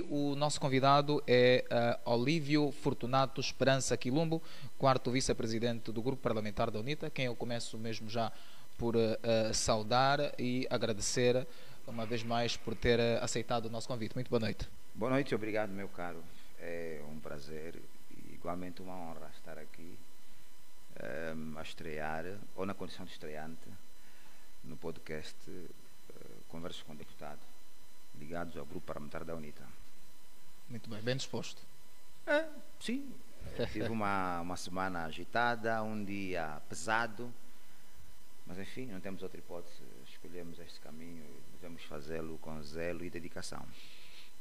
O nosso convidado é Olívio Fortunato Esperança Quilumbo, quarto vice-presidente do Grupo Parlamentar da UNITA, quem eu começo mesmo já por saudar e agradecer uma vez mais por ter aceitado o nosso convite. Muito boa noite. Boa noite, obrigado, meu caro. É um prazer e igualmente uma honra estar aqui a estrear, ou na condição de estreante, no podcast Conversas com o Deputado, ligados ao Grupo Parlamentar da UNITA. Muito bem, bem disposto. Sim, tive uma semana agitada, um dia pesado, mas enfim, não temos outra hipótese, escolhemos este caminho e devemos fazê-lo com zelo e dedicação.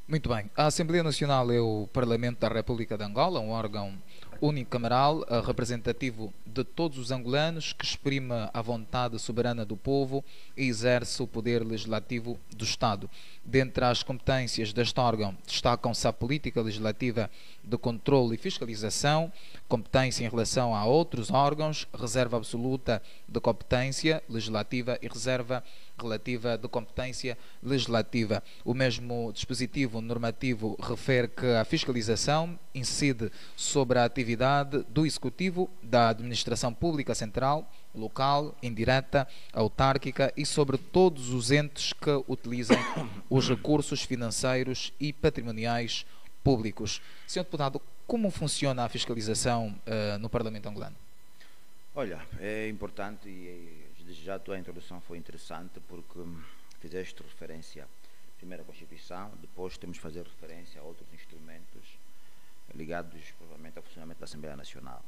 Muito bem. A Assembleia Nacional é o Parlamento da República de Angola, um órgão unicameral, representativo de todos os angolanos, que exprime a vontade soberana do povo e exerce o poder legislativo do Estado. Dentre as competências deste órgão, destacam-se a política legislativa de controle e fiscalização, competência em relação a outros órgãos, reserva absoluta de competência legislativa e reserva relativa de competência legislativa. O mesmo dispositivo normativo refere que a fiscalização incide sobre a atividade do Executivo, da Administração Pública Central, local, indireta, autárquica e sobre todos os entes que utilizam os recursos financeiros e patrimoniais públicos. Senhor Deputado, como funciona a fiscalização no Parlamento angolano? Olha, é importante e desde já a tua introdução foi interessante porque fizeste referência primeiro à Constituição, depois temos de fazer referência a outros instrumentos ligados provavelmente ao funcionamento da Assembleia Nacional.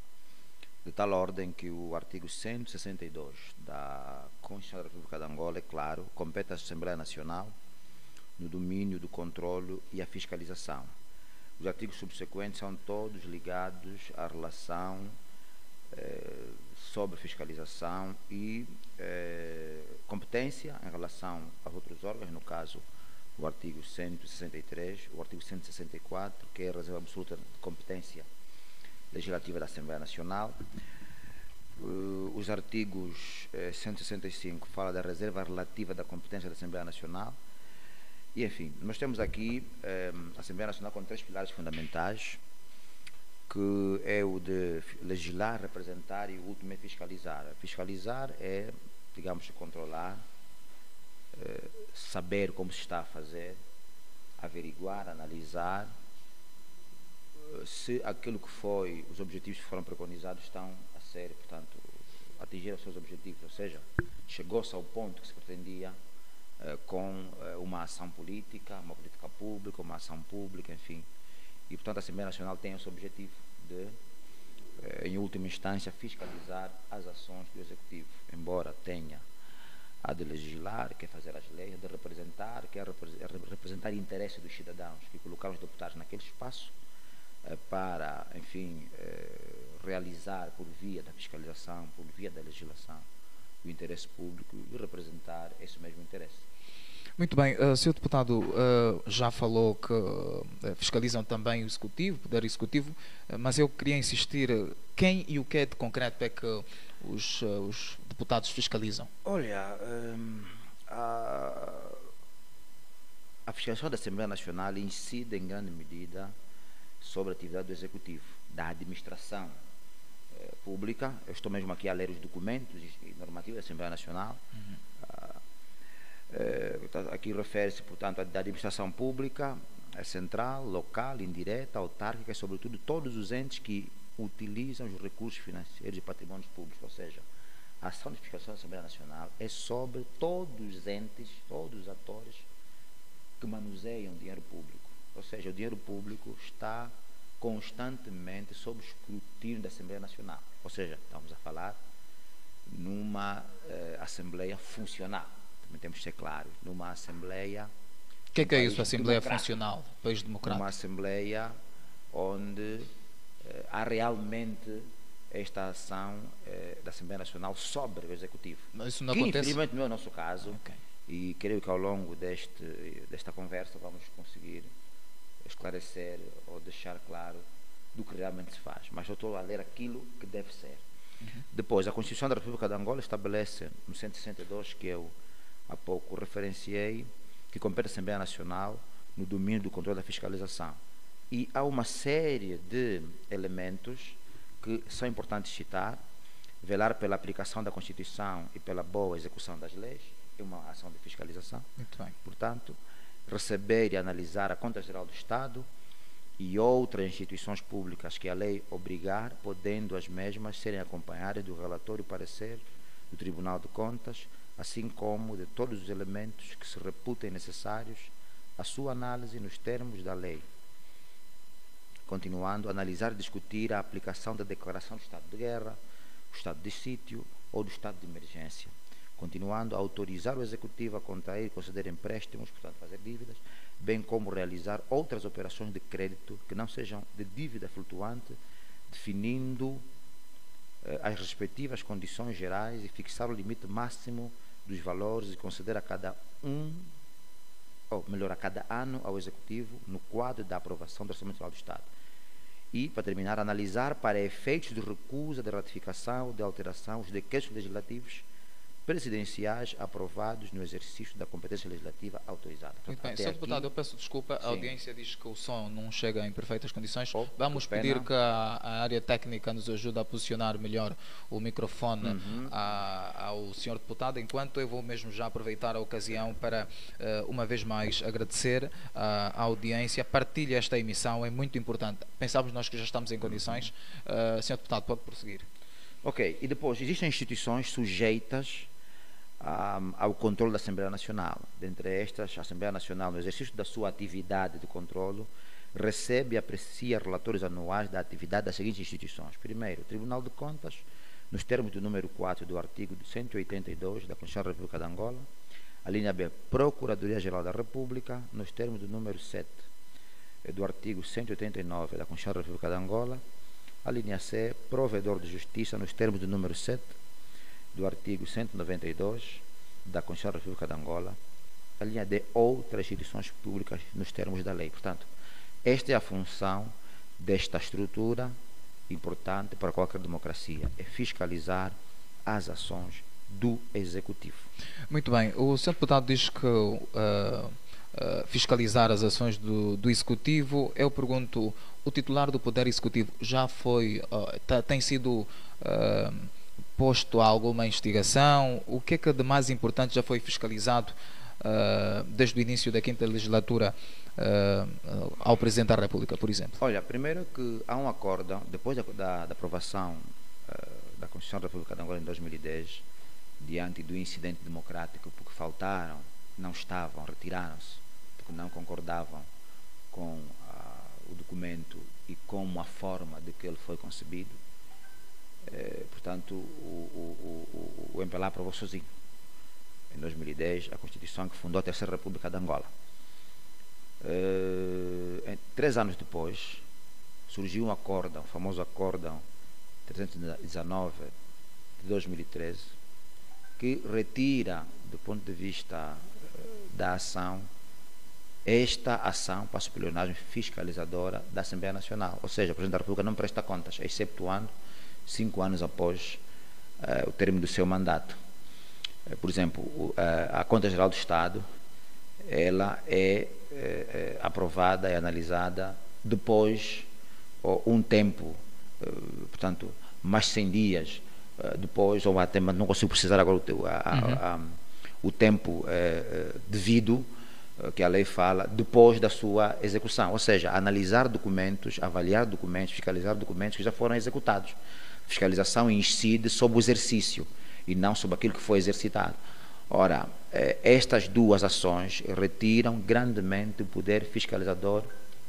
De tal ordem que o artigo 162 da Constituição da República de Angola, é claro, compete à Assembleia Nacional no domínio do controlo e a fiscalização. Os artigos subsequentes são todos ligados à relação sobre fiscalização e competência em relação aos outros órgãos, no caso o artigo 163, o artigo 164, que é a reserva absoluta de competência legislativa da Assembleia Nacional. Os artigos 165 fala da reserva relativa da competência da Assembleia Nacional. E, enfim, nós temos aqui a Assembleia Nacional com três pilares fundamentais, que é o de legislar, representar e o último é fiscalizar. Fiscalizar é, digamos, controlar, saber como se está a fazer, averiguar, analisar se aquilo que foi, os objetivos que foram preconizados estão a ser, portanto, atingir os seus objetivos, ou seja, chegou-se ao ponto que se pretendia com uma ação política, uma política pública, uma ação pública, enfim. E, portanto, a Assembleia Nacional tem esse objetivo de, em última instância, fiscalizar as ações do Executivo, embora tenha a de legislar, que é fazer as leis, a de representar, que é representar o interesse dos cidadãos, que colocaram os deputados naquele espaço para, enfim, realizar por via da fiscalização, por via da legislação, o interesse público e representar esse mesmo interesse. Muito bem, Sr. Deputado já falou que fiscalizam também o Executivo, o Poder Executivo, mas eu queria insistir, quem e o que é de concreto é que os deputados fiscalizam? Olha, a fiscalização da Assembleia Nacional incide em grande medida sobre a atividade do Executivo, da administração pública. Eu estou mesmo aqui a ler os documentos e normativos da Assembleia Nacional. Aqui refere-se, portanto, da administração pública, central, local, indireta, autárquica e, sobretudo, todos os entes que utilizam os recursos financeiros e patrimónios públicos. Ou seja, a ação de fiscalização da Assembleia Nacional é sobre todos os entes, todos os atores que manuseiam dinheiro público. Ou seja, o dinheiro público está constantemente sob escrutínio da Assembleia Nacional. Ou seja, estamos a falar numa Assembleia funcional. Também temos que ser claros, numa Assembleia... O que é isso, Assembleia Funcional, país democrático? Numa Assembleia onde há realmente esta ação da Assembleia Nacional sobre o Executivo. Mas isso não que, acontece? infelizmente, não é o nosso caso. Okay. E creio que ao longo desta conversa vamos conseguir esclarecer ou deixar claro do que realmente se faz. Mas eu estou a ler aquilo que deve ser. Depois, a Constituição da República de Angola estabelece, no 162, que eu há pouco referenciei, que compete à Assembleia Nacional no domínio do controle da fiscalização. E há uma série de elementos que são importantes citar: velar pela aplicação da Constituição e pela boa execução das leis, é uma ação de fiscalização. Muito bem. Portanto, receber e analisar a Conta Geral do Estado e outras instituições públicas que a lei obrigar, podendo as mesmas serem acompanhadas do relatório e parecer do Tribunal de Contas, assim como de todos os elementos que se reputem necessários à sua análise nos termos da lei. Continuando, analisar e discutir a aplicação da declaração do estado de guerra, o estado de sítio ou do estado de emergência. Continuando, autorizar o Executivo a contrair e conceder empréstimos, portanto fazer dívidas, bem como realizar outras operações de crédito que não sejam de dívida flutuante, definindo as respectivas condições gerais e fixar o limite máximo dos valores e conceder a cada a cada ano ao Executivo no quadro da aprovação do Orçamento Geral do Estado. E, para terminar, analisar para efeitos de recusa de ratificação ou de alteração os decretos legislativos presidenciais aprovados no exercício da competência legislativa autorizada. Muito bem, Sr. Deputado, eu peço desculpa, a audiência diz que o som não chega em perfeitas condições. Vamos pedir que a área técnica nos ajude a posicionar melhor o microfone ao Sr. Deputado, enquanto eu vou mesmo já aproveitar a ocasião para, uma vez mais, agradecer à audiência. Partilhe esta emissão, é muito importante. Pensamos nós que já estamos em condições. Sr. Deputado, pode prosseguir. Ok, e depois, existem instituições sujeitas ao controle da Assembleia Nacional. Dentre estas, a Assembleia Nacional, no exercício da sua atividade de controlo, recebe e aprecia relatórios anuais da atividade das seguintes instituições. Primeiro, o Tribunal de Contas, nos termos do número 4 do artigo 182 da Constituição da República de Angola. A linha B, Procuradoria-Geral da República, nos termos do número 7 do artigo 189 da Constituição da República de Angola. A linha C, Provedor de Justiça, nos termos do número 7 do artigo 192 da Constituição da República de Angola. A linha D, outras instituições públicas, nos termos da lei. Portanto, esta é a função desta estrutura importante para qualquer democracia, é fiscalizar as ações do Executivo. Muito bem. O Sr. Deputado diz que fiscalizar as ações do Executivo. Eu pergunto, o titular do Poder Executivo já foi, tem sido posto a alguma investigação? O que é que de mais importante já foi fiscalizado desde o início da 5ª legislatura ao Presidente da República, por exemplo? Olha, primeiro que há um acordo, depois da aprovação da Constituição da República de Angola em 2010, diante do incidente democrático, porque faltaram, não estavam, retiraram-se, porque não concordavam com o documento e com a forma de que ele foi concebido. Portanto, o MPLA aprovou sozinho, em 2010, a Constituição que fundou a 3ª República de Angola. 3 anos depois, surgiu um acórdão, o famoso acórdão 319 de 2013, que retira, do ponto de vista da ação, esta ação para a superioridade fiscalizadora da Assembleia Nacional. Ou seja, o Presidente da República não presta contas, exceptuando 5 anos após o término do seu mandato. Por exemplo, a Conta Geral do Estado, ela é aprovada e analisada depois, um tempo, portanto, mais 100 dias depois, ou até, não consigo precisar agora o tempo devido que a lei fala, depois da sua execução. Ou seja, analisar documentos, avaliar documentos, fiscalizar documentos que já foram executados. Fiscalização incide sobre o exercício e não sobre aquilo que foi exercitado. Ora, estas duas ações retiram grandemente o poder fiscalizador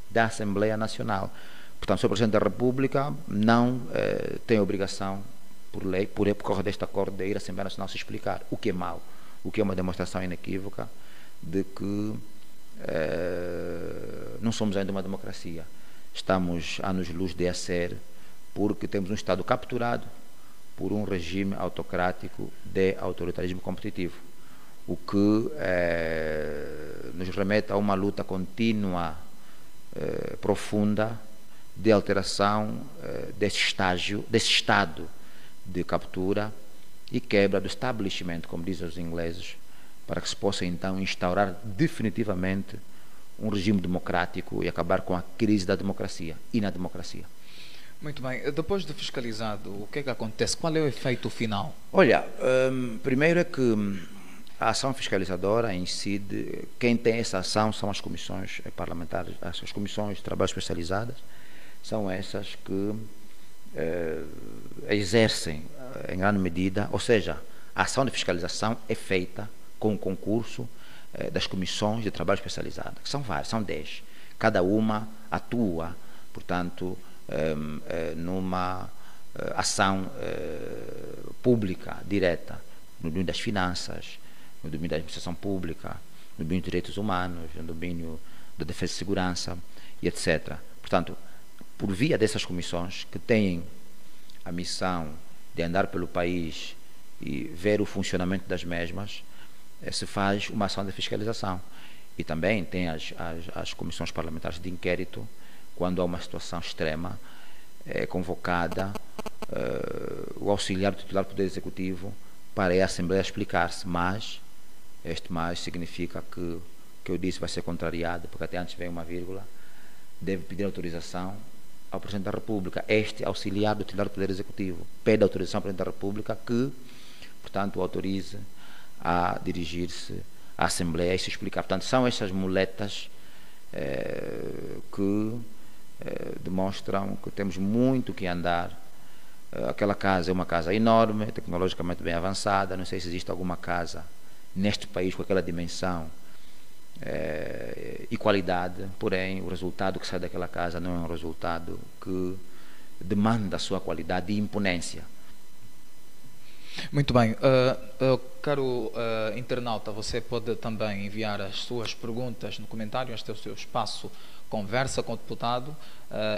da Assembleia Nacional. Portanto, o Sr. Presidente da República não tem obrigação, por lei, por causa deste acordo, de ir à Assembleia Nacional se explicar, o que é mau, o que é uma demonstração inequívoca de que não somos ainda uma democracia. Estamos anos-luz de ser, porque temos um Estado capturado por um regime autocrático de autoritarismo competitivo, o que nos remete a uma luta contínua, profunda, de alteração desse estado de captura e quebra do establishment, como dizem os ingleses, para que se possa então instaurar definitivamente um regime democrático e acabar com a crise da democracia e na democracia. Muito bem. Depois de fiscalizado, o que é que acontece? Qual é o efeito final? Olha, primeiro é que a ação fiscalizadora incide, quem tem essa ação são as comissões parlamentares, as comissões de trabalho especializadas, são essas que exercem em grande medida, ou seja, a ação de fiscalização é feita com o concurso das comissões de trabalho especializada, que são várias, são 10. Cada uma atua, portanto, numa ação pública direta, no domínio das finanças, no domínio da administração pública, no domínio dos direitos humanos, no domínio da defesa e segurança, e etc. Portanto, por via dessas comissões, que têm a missão de andar pelo país e ver o funcionamento das mesmas, se faz uma ação de fiscalização. E também tem as comissões parlamentares de inquérito, quando há uma situação extrema, é convocada o auxiliar do titular do Poder Executivo para a Assembleia explicar-se, mas este mais significa que eu disse vai ser contrariado, porque até antes vem uma vírgula, deve pedir autorização ao Presidente da República. Este auxiliar do titular do Poder Executivo pede autorização ao Presidente da República que, portanto, o autorize a dirigir-se à Assembleia e se explicar. Portanto, são estas muletas que demonstram que temos muito que andar. Aquela casa é uma casa enorme, tecnologicamente bem avançada, não sei se existe alguma casa neste país com aquela dimensão e qualidade, porém o resultado que sai daquela casa não é um resultado que demanda a sua qualidade e imponência. Muito bem. Caro internauta, você pode também enviar as suas perguntas no comentário. Este é o seu espaço Conversa com o Deputado.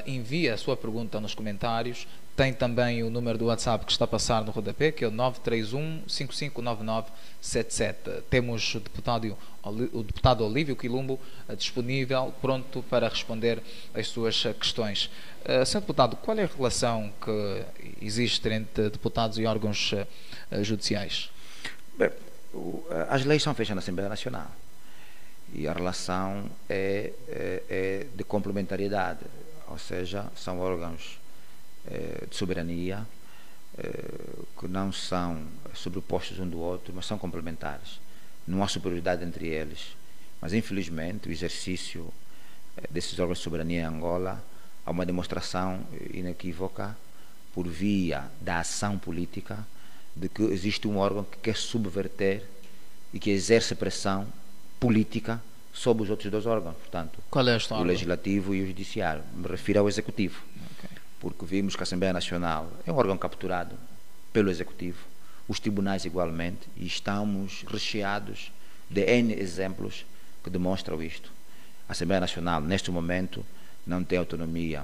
Envie a sua pergunta nos comentários. Tem também o número do WhatsApp que está a passar no rodapé, que é o 931-559977. Temos o deputado Olívio Quilumbo disponível, pronto para responder às suas questões. Senhor Deputado, qual é a relação que existe entre deputados e órgãos judiciais? Bem, as leis são feitas na Assembleia Nacional e a relação é de complementariedade, ou seja, são órgãos de soberania que não são sobrepostos um do outro, mas são complementares. Não há superioridade entre eles, mas infelizmente o exercício desses órgãos de soberania em Angola há uma demonstração inequívoca por via da ação política de que existe um órgão que quer subverter e que exerce pressão política sobre os outros dois órgãos, portanto, qual é esta o legislativo e o judiciário. Me refiro ao executivo, porque vimos que a Assembleia Nacional é um órgão capturado pelo executivo, os tribunais igualmente, e estamos recheados de N exemplos que demonstram isto. A Assembleia Nacional, neste momento, não tem autonomia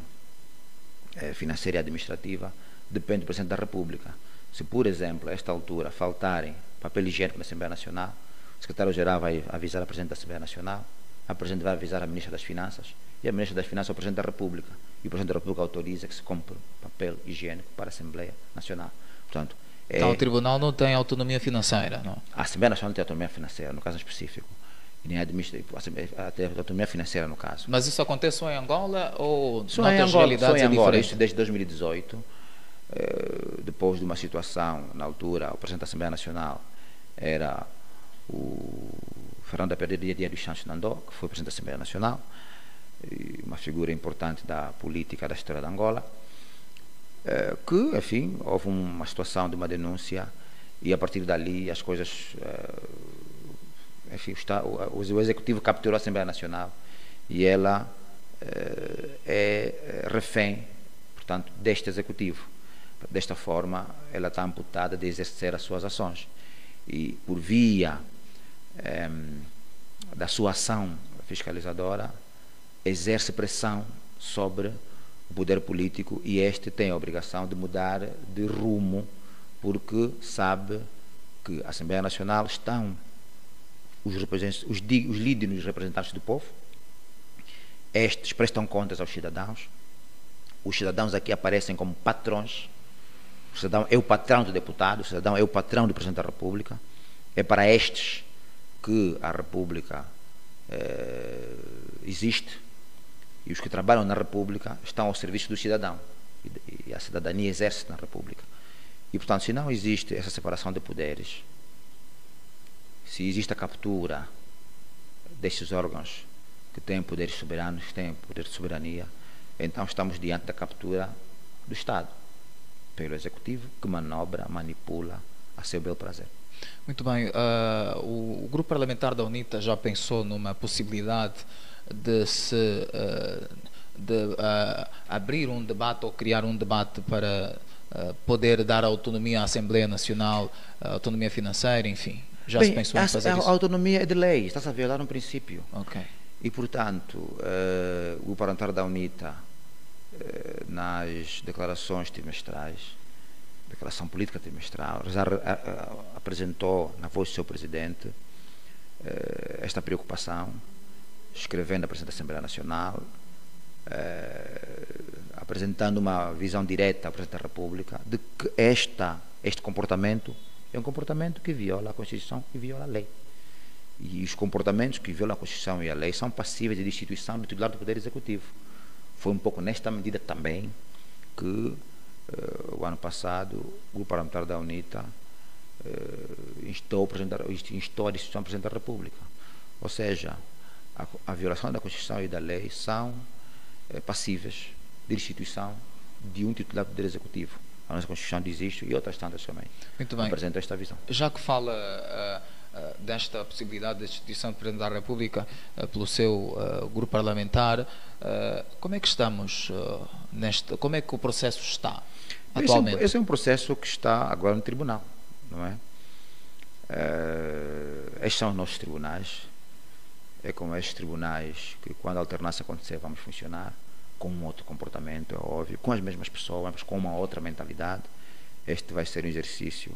financeira e administrativa, depende do Presidente da República. Se, por exemplo, a esta altura faltarem papel higiênico na Assembleia Nacional, o secretário-geral vai avisar a Presidente da Assembleia Nacional, a Presidente vai avisar a Ministra das Finanças, e a Ministra das Finanças ao Presidente da República, e o Presidente da República autoriza que se compre papel higiênico para a Assembleia Nacional. Portanto, então o Tribunal não tem autonomia financeira, não? A Assembleia Nacional não tem autonomia financeira, no caso específico, e nem tem autonomia financeira no caso. Mas isso acontece só em Angola ou só noutras em Angola, realidades só em Angola, diferentes? isso desde 2018, depois de uma situação, na altura, o Presidente da Assembleia Nacional era o Fernando Aperedia dos Santos Nandó, que foi Presidente da Assembleia Nacional, uma figura importante da política da história de Angola, que, enfim, houve uma situação de uma denúncia e a partir dali as coisas, enfim, o Executivo capturou a Assembleia Nacional e ela é refém, portanto, deste Executivo. Desta forma, ela está amputada de exercer as suas ações e por via da sua ação fiscalizadora exerce pressão sobre o poder político e este tem a obrigação de mudar de rumo porque sabe que a Assembleia Nacional estão os líderes representantes do povo, estes prestam contas aos cidadãos, os cidadãos aqui aparecem como patrões, o cidadão é o patrão do deputado, o cidadão é o patrão do Presidente da República, é para estes que a República existe, e os que trabalham na República estão ao serviço do cidadão, e a cidadania exerce na República. E, portanto, se não existe essa separação de poderes, se existe a captura destes órgãos que têm poderes soberanos, que têm poder de soberania, então estamos diante da captura do Estado pelo Executivo, que manobra, manipula a seu bel prazer. Muito bem. O grupo parlamentar da UNITA já pensou numa possibilidade de abrir um debate ou criar um debate para poder dar autonomia à Assembleia Nacional, autonomia financeira, enfim? Já se pensou em fazer isso? A autonomia é de lei, está-se a violar um princípio. Ok. E, portanto, o grupo parlamentar da UNITA, nas declarações trimestrais, declaração política trimestral, já apresentou na voz do seu presidente esta preocupação, escrevendo à presidente da Assembleia Nacional, apresentando uma visão direta à presidente da República de que este comportamento é um comportamento que viola a Constituição e viola a lei. E os comportamentos que violam a Constituição e a lei são passíveis de destituição do titular do Poder Executivo. Foi um pouco nesta medida também que o ano passado o grupo parlamentar da UNITA instou a destituição do Presidente da República. Ou seja, a violação da Constituição e da lei são passíveis de destituição de um titular do Poder Executivo. A nossa Constituição diz isto e outras tantas também. Muito bem. Apresenta esta visão. Já que fala desta possibilidade de destituição do Presidente da República pelo seu grupo parlamentar, como é que estamos como é que o processo está atualmente? Esse é um processo que está agora no tribunal, não é? Estes são os nossos tribunais. É com estes tribunais que, quando a alternância acontecer, vamos funcionar com um outro comportamento, é óbvio, com as mesmas pessoas, mas com uma outra mentalidade. Este vai ser um exercício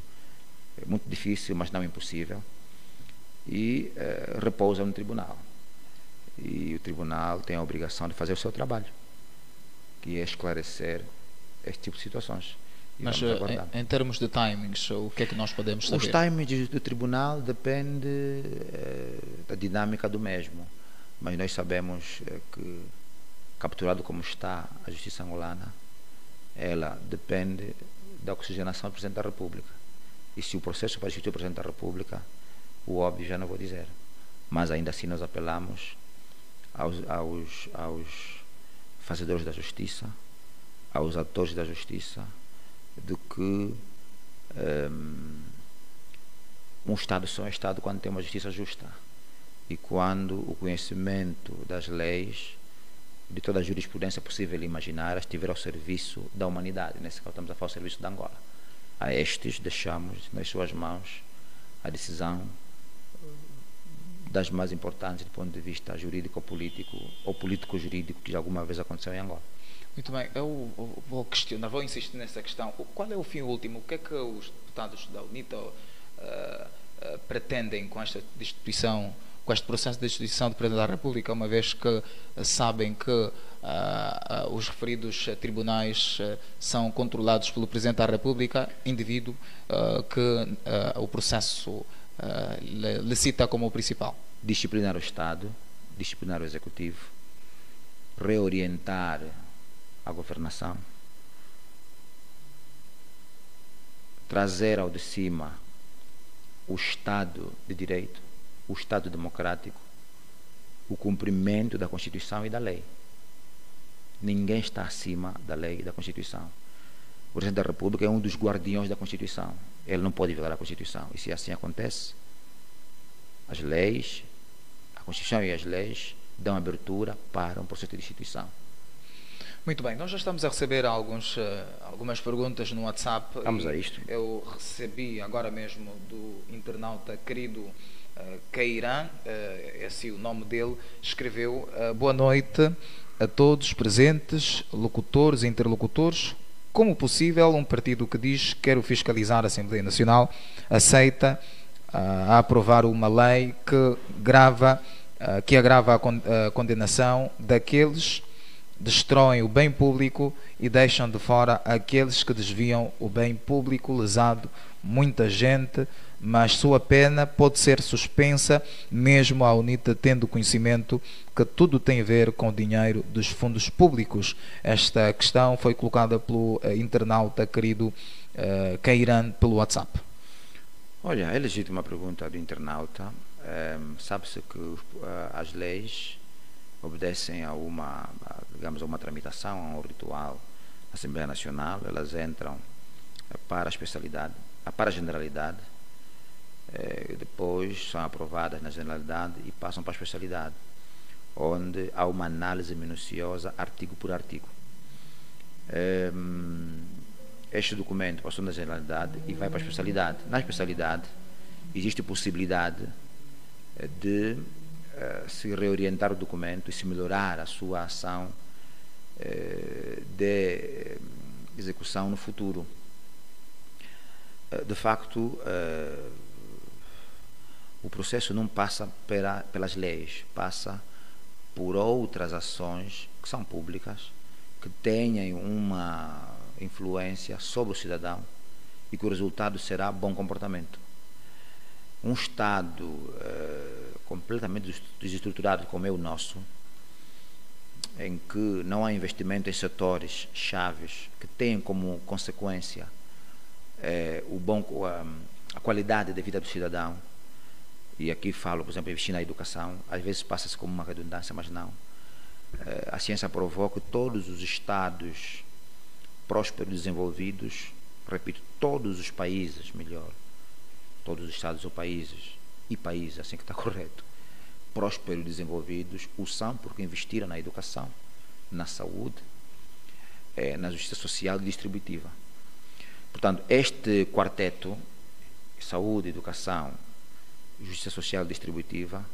muito difícil, mas não impossível, e repousa no tribunal. E o tribunal tem a obrigação de fazer o seu trabalho, que é esclarecer este tipo de situações. Mas em termos de timings, o que é que nós podemos saber? Os timings do tribunal dependem da dinâmica do mesmo, mas nós sabemos que, capturado como está a justiça angolana, ela depende da oxigenação do Presidente da República. E se o processo para destituir o Presidente da República, o óbvio já não vou dizer, mas ainda assim nós apelamos aos fazedores da justiça, aos atores da justiça, de que um Estado só é Estado quando tem uma justiça justa e quando o conhecimento das leis, de toda a jurisprudência possível e imaginária, estiver ao serviço da humanidade. Nesse caso estamos a falar ao serviço de Angola. A estes deixamos nas suas mãos a decisão das mais importantes do ponto de vista jurídico-político ou político-jurídico que alguma vez aconteceu em Angola. Muito bem, eu vou insistir nessa questão. Qual é o fim último? O que é que os deputados da UNITA pretendem com esta destituição, com este processo de destituição do Presidente da República, uma vez que sabem que os referidos tribunais são controlados pelo Presidente da República, indivíduo que o processo lhe cita como o principal? Disciplinar o Estado, disciplinar o Executivo, reorientar a governação, trazer ao de cima o Estado de Direito, o Estado democrático, o cumprimento da Constituição e da lei. Ninguém está acima da lei e da Constituição. O Presidente da República é um dos guardiões da Constituição. Ele não pode violar a Constituição. E se assim acontece, as leis, a Constituição e as leis dão abertura para um processo de destituição. Muito bem, nós já estamos a receber algumas perguntas no WhatsApp. Vamos a isto. Eu recebi agora mesmo do internauta querido Cairã, esse é o nome dele, escreveu: boa noite a todos presentes, locutores e interlocutores. Como possível, um partido que diz que quer fiscalizar a Assembleia Nacional aceita a aprovar uma lei que agrava a condenação daqueles destroem o bem público e deixam de fora aqueles que desviam o bem público, lesado muita gente mas sua pena pode ser suspensa, mesmo a UNITA tendo conhecimento que tudo tem a ver com o dinheiro dos fundos públicos. Esta questão foi colocada pelo internauta querido Kairan pelo WhatsApp. Olha, é legítima a pergunta do internauta. Sabe-se que as leis obedecem a uma tramitação, a um ritual na Assembleia Nacional. Elas entram para a especialidade, para a generalidade, depois são aprovadas na generalidade e passam para a especialidade, onde há uma análise minuciosa, artigo por artigo. Este documento passou na generalidade e vai para a especialidade. Na especialidade existe possibilidade de se reorientar o documento e se melhorar a sua ação de execução no futuro. De facto, o processo não passa pelas leis, passa por outras ações que são públicas, que tenham uma influência sobre o cidadão e que o resultado será bom comportamento. Um Estado completamente desestruturado como é o nosso, em que não há investimento em setores chaves que têm como consequência a qualidade de vida do cidadão, e aqui falo, por exemplo, investir na educação, às vezes passa-se como uma redundância, mas não. A ciência provou que todos os Estados prósperos e desenvolvidos, repito, todos os países, melhor, todos os Estados ou países, assim que está correto, prósperos e desenvolvidos, o são porque investiram na educação, na saúde, na justiça social e distributiva. Portanto, este quarteto, saúde, educação, justiça social e distributiva,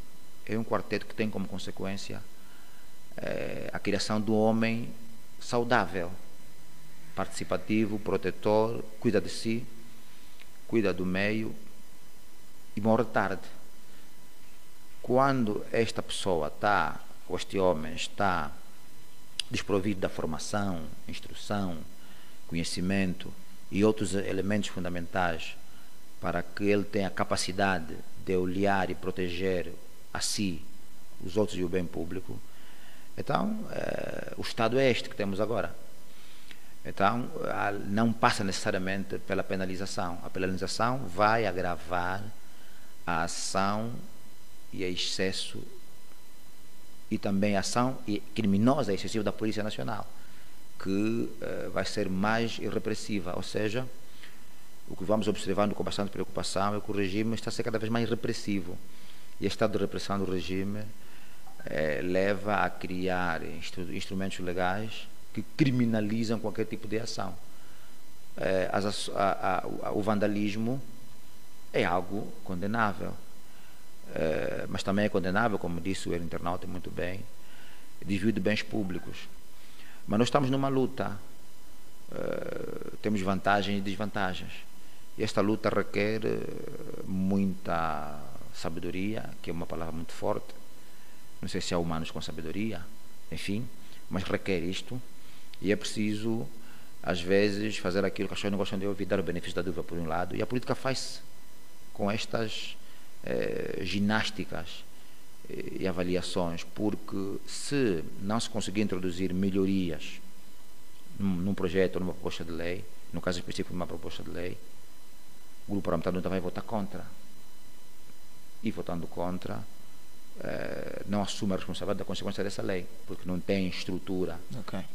é um quarteto que tem como consequência a criação do homem saudável, participativo, protetor, cuida de si, cuida do meio e morre tarde. Quando esta pessoa está, ou este homem está desprovido da formação, instrução, conhecimento e outros elementos fundamentais para que ele tenha a capacidade de olhar e proteger a si, os outros e o bem público, então o Estado é este que temos agora. Então não passa necessariamente pela penalização. A penalização vai agravar a ação e a excesso e também a ação criminosa e excessiva da Polícia Nacional, que vai ser mais irrepressiva, ou seja, o que vamos observando com bastante preocupação é que o regime está a ser cada vez mais repressivo, e este estado de repressão do regime leva a criar instrumentos legais que criminalizam qualquer tipo de ação. O vandalismo é algo condenável, mas também é condenável, como disse o internauta muito bem, desvio de bens públicos. Mas nós estamos numa luta, temos vantagens e desvantagens, e esta luta requer muita sabedoria, que é uma palavra muito forte, não sei se há humanos com sabedoria, enfim, mas requer isto, e é preciso às vezes fazer aquilo que as pessoas não gostam de ouvir, dar o benefício da dúvida por um lado, e a política faz com estas ginásticas e avaliações, porque se não se conseguir introduzir melhorias num projeto ou numa proposta de lei, no caso específico de uma proposta de lei, o grupo parlamentar não vai votar contra, e votando contra não assume a responsabilidade da consequência dessa lei, porque não tem estrutura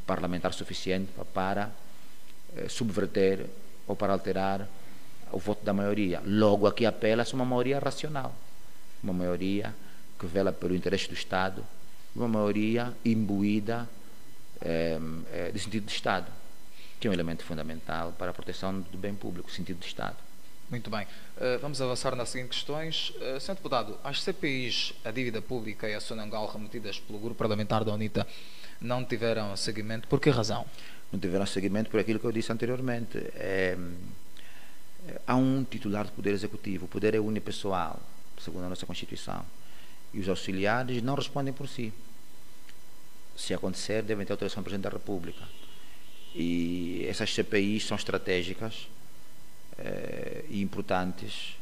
parlamentar suficiente para subverter ou para alterar o voto da maioria. Logo, aqui apela-se uma maioria racional, uma maioria que vela pelo interesse do Estado, uma maioria imbuída de sentido de Estado, que é um elemento fundamental para a proteção do bem público, sentido de Estado. Muito bem. Vamos avançar nas seguintes questões. Sr. Deputado, as CPIs, a dívida pública e a Sonangol remetidas pelo grupo parlamentar da UNITA não tiveram seguimento. Por que razão? Não tiveram seguimento por aquilo que eu disse anteriormente. Há um titular do Poder Executivo, o poder é unipessoal, segundo a nossa Constituição, e os auxiliares não respondem por si. Se acontecer, devem ter autorização do Presidente da República. E essas CPIs são estratégicas e importantes,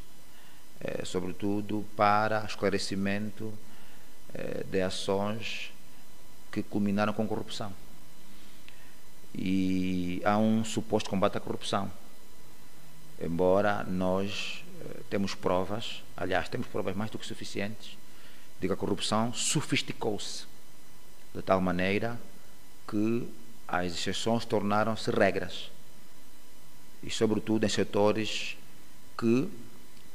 sobretudo para esclarecimento de ações que culminaram com corrupção. E há um suposto combate à corrupção, embora nós temos provas, aliás, temos provas mais do que suficientes, de que a corrupção sofisticou-se de tal maneira que as exceções tornaram-se regras, e sobretudo em setores que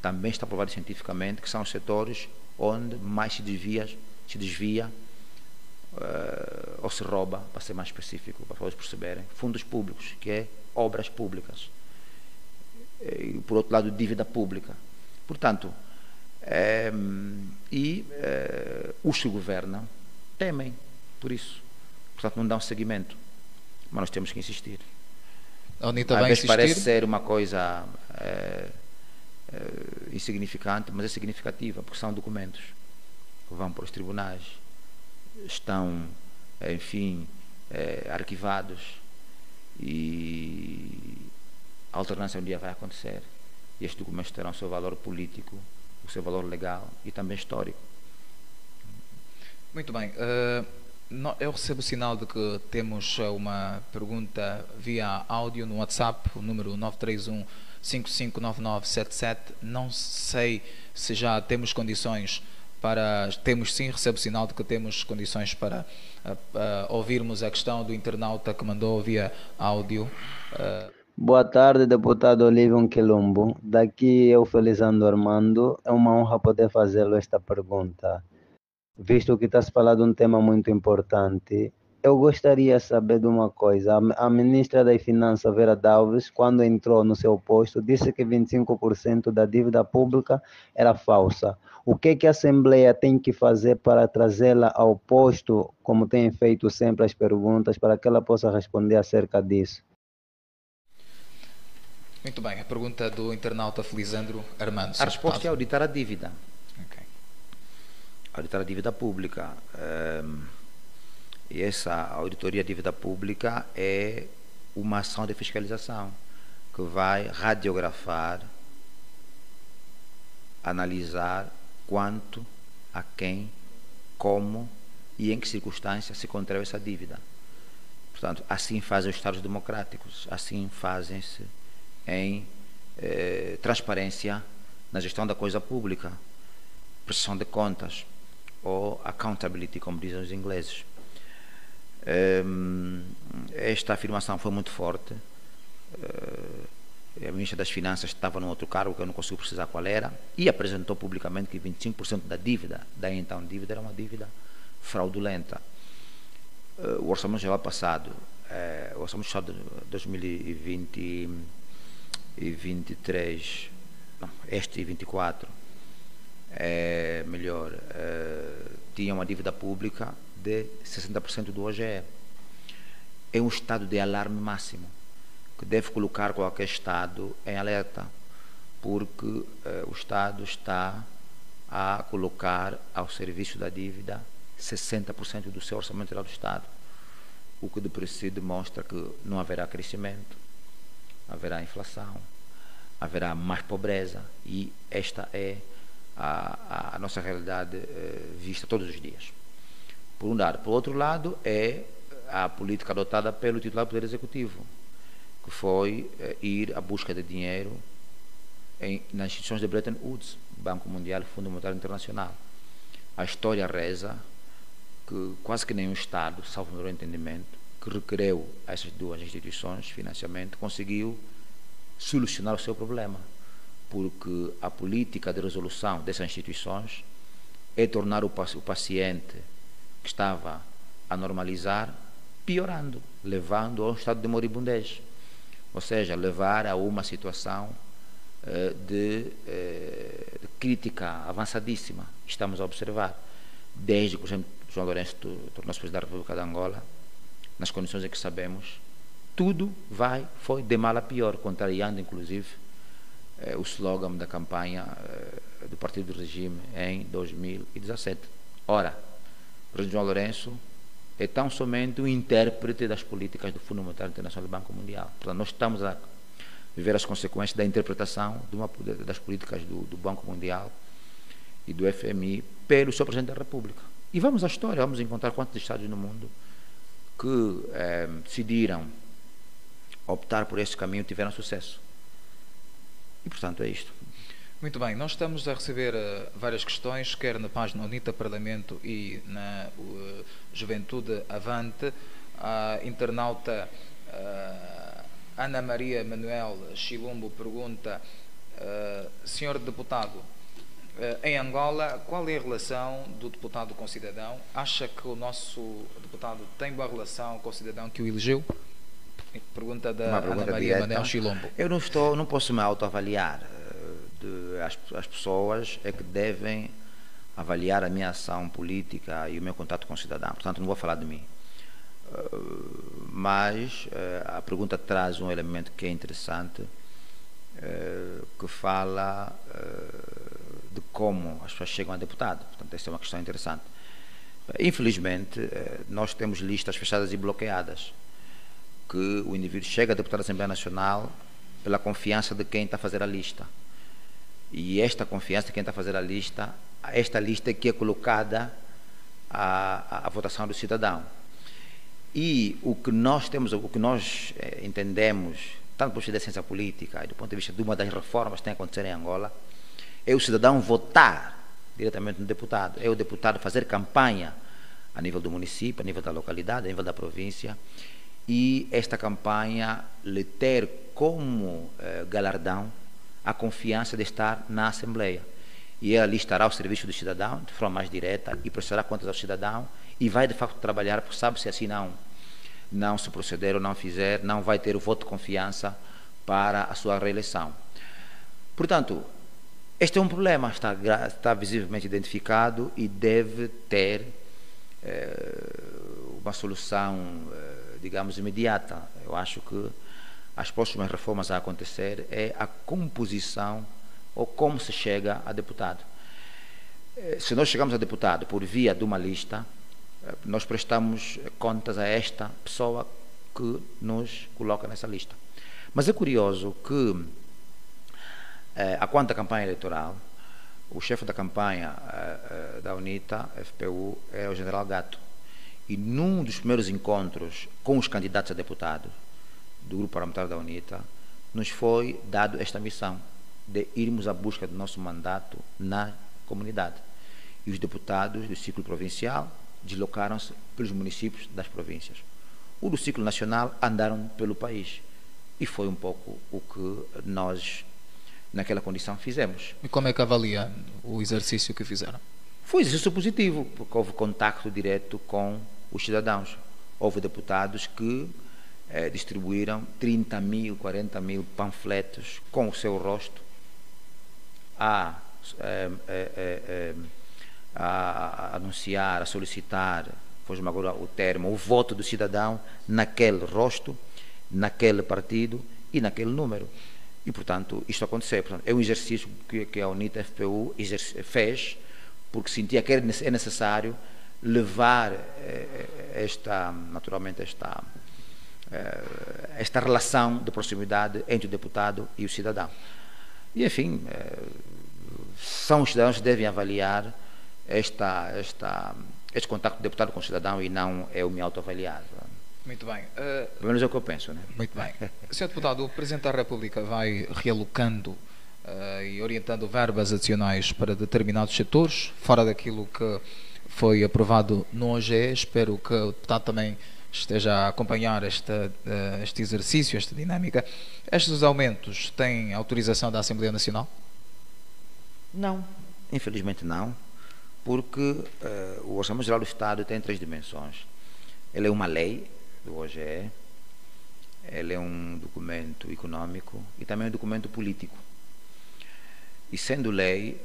também está provado cientificamente que são os setores onde mais se desvia ou se rouba, para ser mais específico, para todos perceberem, fundos públicos, que é obras públicas, e por outro lado dívida pública. Portanto, os que governam temem por isso, portanto não dão seguimento, mas nós temos que insistir. A UNITA Às vai vezes insistir? parece ser uma coisa insignificante, mas é significativa, porque são documentos que vão para os tribunais, estão, enfim, arquivados, e a alternância um dia vai acontecer, e estes documentos terão o seu valor político, o seu valor legal e também histórico. Muito bem. Eu recebo o sinal de que temos uma pergunta via áudio no WhatsApp, o número 931 559977. Não sei se já temos condições para... Temos sim, recebo o sinal de que temos condições para ouvirmos a questão do internauta que mandou via áudio. Boa tarde, deputado Olívio Quilombo. Daqui eu, Felizando Armando. É uma honra poder fazê-lo esta pergunta, visto que está se falando de um tema muito importante. Eu gostaria de saber de uma coisa. A ministra das Finanças, Vera Dalves, quando entrou no seu posto, disse que 25% da dívida pública era falsa. O que a Assembleia tem que fazer para trazê-la ao posto, como tem feito sempre as perguntas, para que ela possa responder acerca disso? Muito bem. A pergunta do internauta Felizandro Armando. A resposta é auditar a dívida. Okay. Auditar a dívida pública. E essa auditoria de dívida pública é uma ação de fiscalização que vai radiografar, analisar quanto, a quem, como e em que circunstâncias se contraiu essa dívida. Portanto, assim fazem os Estados democráticos, assim fazem-se em transparência na gestão da coisa pública, prestação de contas, ou accountability, como dizem os ingleses. Esta afirmação foi muito forte. A ministra das Finanças estava num outro cargo que eu não consigo precisar qual era, e apresentou publicamente que 25% da dívida, da então dívida, era uma dívida fraudulenta. O Orçamento Geral passado, o Orçamento Geral de 2020 e 23, não, este e 24, tinha uma dívida pública de 60% do OGE. É um estado de alarme máximo, que deve colocar qualquer Estado em alerta, porque o Estado está a colocar ao serviço da dívida 60% do seu orçamento geral do Estado, o que de por si demonstra que não haverá crescimento, haverá inflação, haverá mais pobreza, e esta é a nossa realidade vista todos os dias. Por um lado. Por outro lado, é a política adotada pelo titular do Poder Executivo, que foi ir à busca de dinheiro nas instituições de Bretton Woods, Banco Mundial e Fundo Monetário Internacional. A história reza que quase que nenhum Estado, salvo o meu entendimento, que requereu a essas duas instituições financiamento, conseguiu solucionar o seu problema, porque a política de resolução dessas instituições é tornar o paciente que estava a normalizar, piorando, levando a um estado de moribundez, ou seja, levar a uma situação de crítica avançadíssima. Estamos a observar, desde que, por exemplo, João Lourenço tornou-se presidente da República de Angola, nas condições em que sabemos, tudo foi de mal a pior, contrariando inclusive o slogan da campanha do Partido do Regime em 2017. Ora, o presidente João Lourenço é tão somente um intérprete das políticas do Fundo Monetário Internacional e do Banco Mundial. Portanto, nós estamos a viver as consequências da interpretação das políticas do Banco Mundial e do FMI pelo seu Presidente da República. E vamos à história, vamos encontrar quantos Estados no mundo que decidiram optar por esse caminho e tiveram sucesso. E, portanto, é isto. Muito bem, nós estamos a receber várias questões, quer na página UNITA Parlamento e na Juventude Avante. A internauta Ana Maria Manuel Chilumbo pergunta: senhor deputado, em Angola, qual é a relação do deputado com o cidadão? Acha que o nosso deputado tem boa relação com o cidadão que o elegeu? Pergunta da Ana Maria Manuel Chilumbo. Eu não posso me autoavaliar. As pessoas é que devem avaliar a minha ação política e o meu contato com o cidadão. Portanto, não vou falar de mim. Mas a pergunta traz um elemento que é interessante, que fala de como as pessoas chegam a deputado. Portanto, essa é uma questão interessante. Infelizmente, nós temos listas fechadas e bloqueadas, que o indivíduo chega a deputado da Assembleia Nacional pela confiança de quem está a fazer a lista. E esta confiança de quem está a fazer a lista, esta lista é que é colocada à votação do cidadão. E o que nós temos, o que nós entendemos, tanto do ponto de vista da ciência política e do ponto de vista de uma das reformas que tem a acontecer em Angola, é o cidadão votar diretamente no deputado, é o deputado fazer campanha a nível do município, a nível da localidade, a nível da província, e esta campanha lhe ter como galardão a confiança de estar na Assembleia. E ele ali estará ao serviço do cidadão, de forma mais direta, e prestará contas ao cidadão, e vai de facto trabalhar, porque sabe se assim não se proceder ou não fizer, não vai ter o voto de confiança para a sua reeleição. Portanto, este é um problema, está visivelmente identificado e deve ter uma solução, digamos, imediata. Eu acho que as próximas reformas a acontecer é a composição ou como se chega a deputado. Se nós chegamos a deputado por via de uma lista, nós prestamos contas a esta pessoa que nos coloca nessa lista. Mas é curioso que, a quanto à campanha eleitoral, o chefe da campanha da UNITA, FPU, é o general Gato. E num dos primeiros encontros com os candidatos a deputados do grupo parlamentar da UNITA, nos foi dado esta missão de irmos à busca do nosso mandato na comunidade. E os deputados do ciclo provincial deslocaram-se pelos municípios das províncias. O do ciclo nacional andaram pelo país. E foi um pouco o que nós, naquela condição, fizemos. E como é que avalia o exercício que fizeram? Foi um exercício positivo, porque houve contacto direto com os cidadãos. Houve deputados que distribuíram 30 mil, 40 mil panfletos com o seu rosto a anunciar, a solicitar, foge-me agora o termo, o voto do cidadão naquele rosto, naquele partido e naquele número. E, portanto, isto aconteceu. Portanto, é um exercício que a UNITA FPU fez, porque sentia que é necessário levar naturalmente esta relação de proximidade entre o deputado e o cidadão. E, enfim, são os cidadãos que devem avaliar este contacto do deputado com o cidadão e não eu me autoavaliar. Muito bem. Pelo menos é o que eu penso, né? Muito bem. Sr. Deputado, o Presidente da República vai realocando e orientando verbas adicionais para determinados setores, fora daquilo que foi aprovado no OGE. Espero que o deputado também esteja a acompanhar este exercício, esta dinâmica. Estes aumentos têm autorização da Assembleia Nacional? Não, infelizmente não, porque o Orçamento Geral do Estado tem 3 dimensões. Ele é uma lei do OGE, ele é um documento econômico e também um documento político. E sendo lei,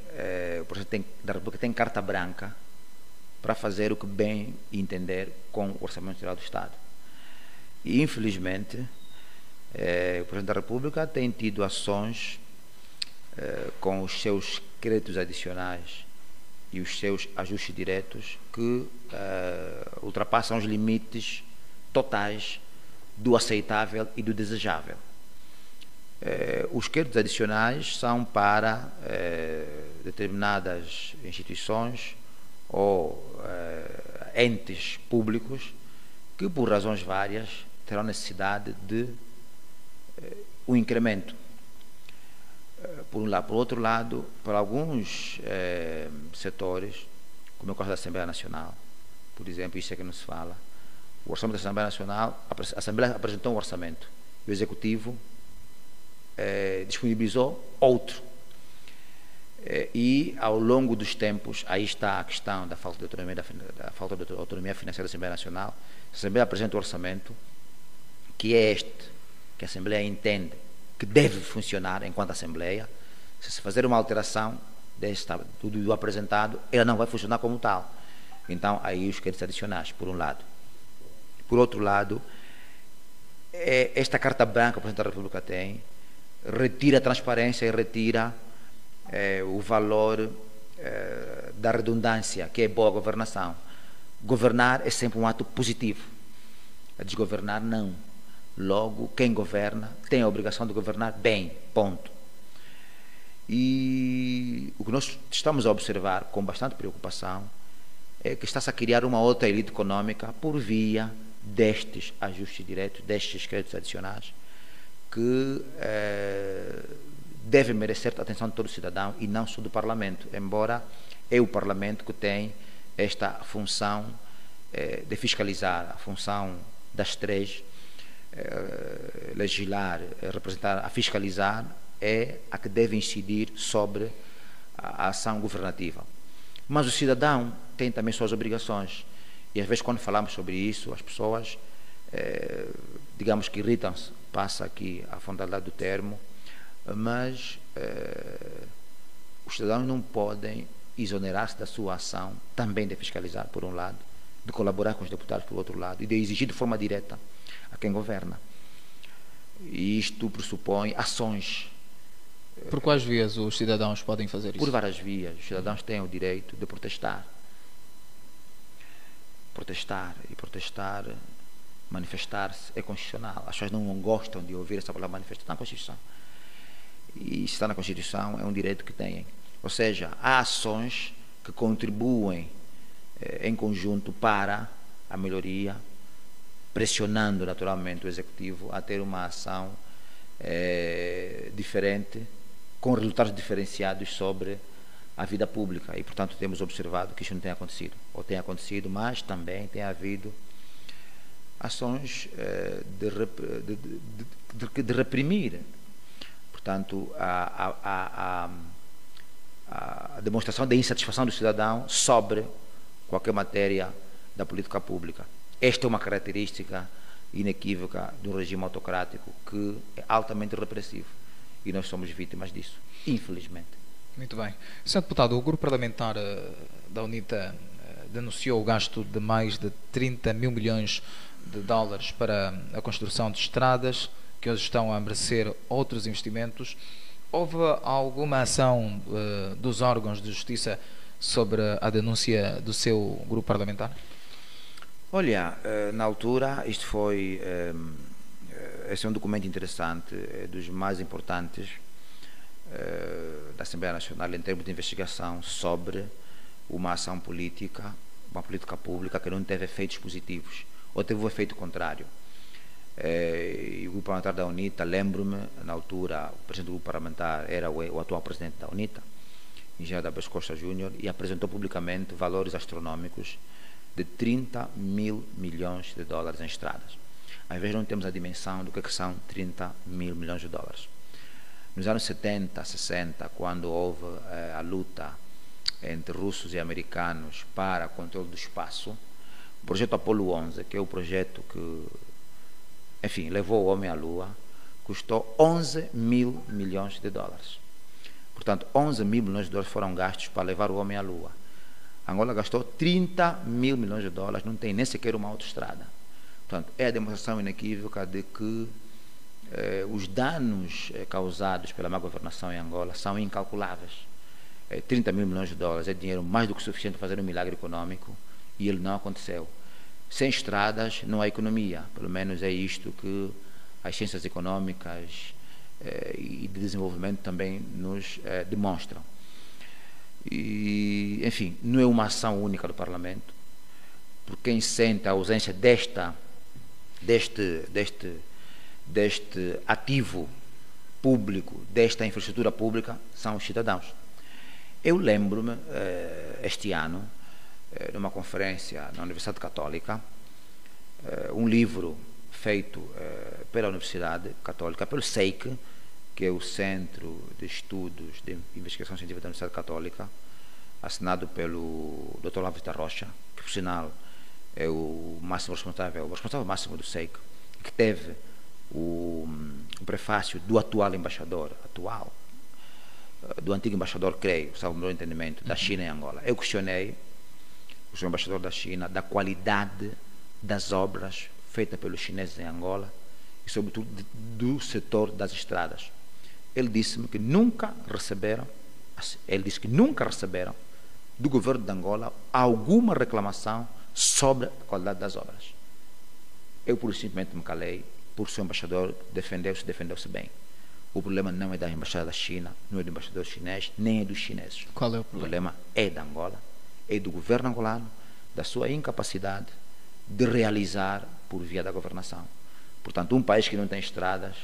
o Presidente da República tem carta branca para fazer o que bem entender com o Orçamento Geral do Estado. E, infelizmente, o Presidente da República tem tido ações com os seus créditos adicionais e os seus ajustes diretos que ultrapassam os limites totais do aceitável e do desejável. Os créditos adicionais são para determinadas instituições ou entes públicos que, por razões várias, terão necessidade de um incremento. Por um lado. Por outro lado, para alguns setores, como é o caso da Assembleia Nacional, por exemplo, isso é que não se fala, o orçamento da Assembleia Nacional, a Assembleia apresentou um orçamento, o Executivo disponibilizou outro. E ao longo dos tempos, aí está a questão da falta de autonomia, da falta de autonomia financeira da Assembleia Nacional. A Assembleia apresenta o orçamento, que é este, que a Assembleia entende que deve funcionar enquanto Assembleia. Se fazer uma alteração do apresentado, ela não vai funcionar como tal. Então, aí os créditos adicionais, por um lado. Por outro lado, esta carta branca que o Presidente da República tem, retira a transparência e retira o valor da redundância, que é boa governação. Governar é sempre um ato positivo. A desgovernar, não. Logo, quem governa tem a obrigação de governar bem, ponto. E o que nós estamos a observar com bastante preocupação é que está-se a criar uma outra elite econômica por via destes ajustes diretos, destes créditos adicionais, que deve merecer a atenção de todo cidadão e não só do Parlamento, embora é o Parlamento que tem esta função de fiscalizar, a função das três, legislar, representar, a fiscalizar, é a que deve incidir sobre a ação governativa. Mas o cidadão tem também suas obrigações, e às vezes quando falamos sobre isso, as pessoas, digamos que irritam-se, passa aqui a frontalidade do termo, mas os cidadãos não podem exonerar-se da sua ação também de fiscalizar, por um lado, de colaborar com os deputados, por outro lado, e de exigir de forma direta a quem governa. E isto pressupõe ações. Por quais vias os cidadãos podem fazer isso? Por várias vias. Os cidadãos têm o direito de protestar. Protestar, manifestar-se é constitucional. As pessoas não gostam de ouvir essa palavra manifestar, está na Constituição. E se está na Constituição, é um direito que têm. Ou seja, há ações que contribuem em conjunto para a melhoria, pressionando naturalmente o Executivo a ter uma ação diferente, com resultados diferenciados sobre a vida pública. E, portanto, temos observado que isso não tem acontecido. Ou tem acontecido, mas também tem havido ações de reprimir. Portanto, a demonstração de insatisfação do cidadão sobre qualquer matéria da política pública. Esta é uma característica inequívoca do regime autocrático que é altamente repressivo. E nós somos vítimas disso, infelizmente. Muito bem. Sr. Deputado, o grupo parlamentar da UNITA denunciou o gasto de mais de 30 mil milhões de dólares para a construção de estradas, que hoje estão a merecer outros investimentos. Houve alguma ação dos órgãos de justiça sobre a denúncia do seu grupo parlamentar? Olha, na altura, isto foi... esse é um documento interessante, dos mais importantes da Assembleia Nacional em termos de investigação sobre uma ação política, uma política pública que não teve efeitos positivos, ou teve um efeito contrário. E o grupo parlamentar da UNITA, lembro-me, na altura, o presidente do grupo parlamentar era o atual presidente da UNITA, engenheiro da Abas Costa Júnior, e apresentou publicamente valores astronómicos de 30 mil milhões de dólares em estradas. Às vezes não temos a dimensão do que são 30 mil milhões de dólares. Nos anos 70, 60, quando houve a luta entre russos e americanos para o controle do espaço, o projeto Apollo 11, que é o projeto que, enfim, levou o homem à Lua, custou 11 mil milhões de dólares. Portanto, 11 mil milhões de dólares foram gastos para levar o homem à Lua. Angola gastou 30 mil milhões de dólares, não tem nem sequer uma autoestrada. Portanto, é a demonstração inequívoca de que os danos causados pela má governação em Angola são incalculáveis. 30 mil milhões de dólares é dinheiro mais do que suficiente para fazer um milagre econômico, e ele não aconteceu. Sem estradas não há economia, pelo menos é isto que as ciências econômicas e de desenvolvimento também nos demonstram. E, enfim, não é uma ação única do Parlamento, porque quem sente a ausência deste ativo público, desta infraestrutura pública, são os cidadãos. Eu lembro-me, este ano, numa conferência na Universidade Católica, um livro feito pela Universidade Católica, pelo SEIC, que é o Centro de Estudos de Investigação Científica da Universidade Católica, assinado pelo Dr. Lávio da Rocha, que, por sinal, é o responsável máximo do SEIC, que teve o prefácio do atual embaixador, do antigo embaixador, creio, salvo o meu entendimento, da China em Angola. Eu questionei o senhor embaixador da China da qualidade das obras feitas pelos chineses em Angola e, sobretudo, do setor das estradas. Ele disse-me que nunca receberam do governo de Angola alguma reclamação sobre a qualidade das obras. Eu, por simplesmente, me calei, porque o seu embaixador defendeu-se bem. O problema não é da embaixada da China, não é do embaixador chinês, nem é dos chineses. Qual é o problema? O problema é da Angola, é do governo angolano, da sua incapacidade de realizar por via da governação. Portanto, um país que não tem estradas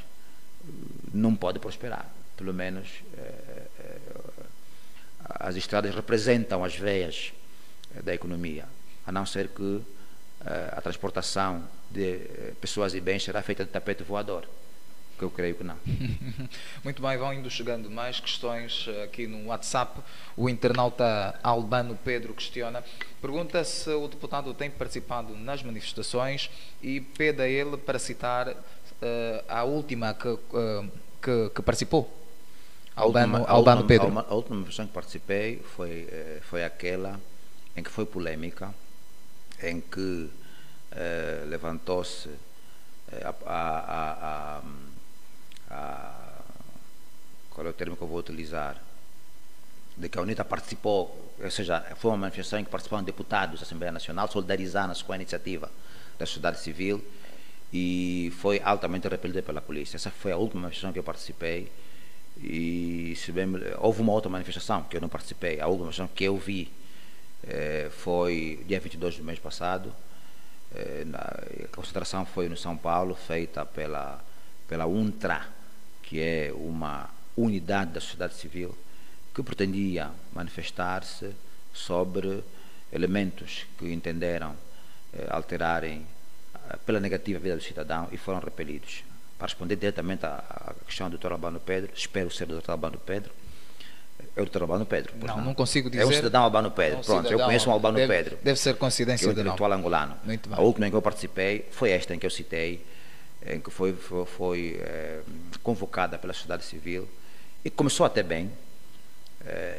não pode prosperar. Pelo menos as estradas representam as veias da economia, a não ser que a transportação de pessoas e bens será feita de tapete voador, que eu creio que não. Muito bem, vão indo chegando mais questões aqui no WhatsApp. O internauta Albano Pedro questiona, pergunta se o deputado tem participado nas manifestações e pede a ele para citar a última que participou. Albano Pedro. A última manifestação que participei foi aquela em que foi polêmica, em que levantou-se qual é o termo que eu vou utilizar, de que a UNITA participou, ou seja, foi uma manifestação em que participaram deputados da Assembleia Nacional, solidarizaram-se com a iniciativa da sociedade civil e foi altamente repelida pela polícia. Essa foi a última manifestação que eu participei e, se bem, houve uma outra manifestação que eu não participei, a última manifestação que eu vi foi dia 22 do mês passado. A concentração foi no São Paulo, feita pela UNTRA, que é uma unidade da sociedade civil que pretendia manifestar-se sobre elementos que entenderam alterarem pela negativa a vida do cidadão e foram repelidos. Para responder diretamente à questão do Dr. Albano Pedro, espero ser o Dr. Albano Pedro. É o Dr. Albano Pedro. Não consigo dizer. É um cidadão Albano Pedro. Pronto, eu conheço um Albano Pedro. Deve ser coincidência, que é um intelectual angolano. A última em que eu participei foi esta em que eu citei, em que foi convocada pela sociedade civil e começou até bem,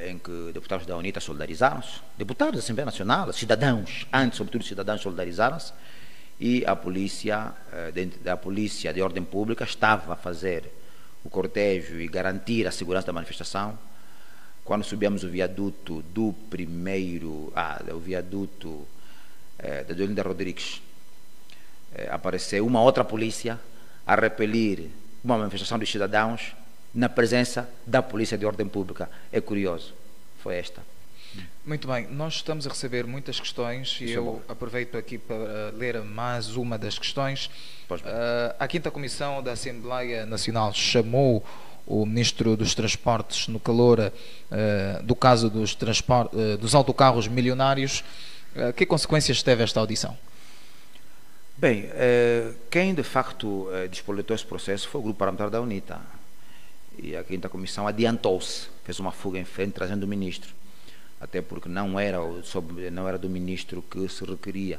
em que deputados da UNITA solidarizaram-se, deputados da Assembleia Nacional, cidadãos, antes sobretudo cidadãos, solidarizaram-se, e a polícia de ordem pública estava a fazer o cortejo e garantir a segurança da manifestação. Quando subíamos o viaduto o viaduto da Deolinda Rodrigues, apareceu uma outra polícia a repelir uma manifestação dos cidadãos na presença da polícia de ordem pública. É curioso, foi esta. Muito bem, nós estamos a receber muitas questões e eu aproveito aqui para ler mais uma das questões. A 5ª Comissão da Assembleia Nacional chamou o Ministro dos Transportes no calor do caso dos autocarros milionários. Que consequências teve esta audição? Bem, quem de facto despolitou esse processo foi o grupo parlamentar da UNITA. E a 5ª Comissão adiantou-se, fez uma fuga em frente trazendo o Ministro, até porque não era do Ministro que se requeria.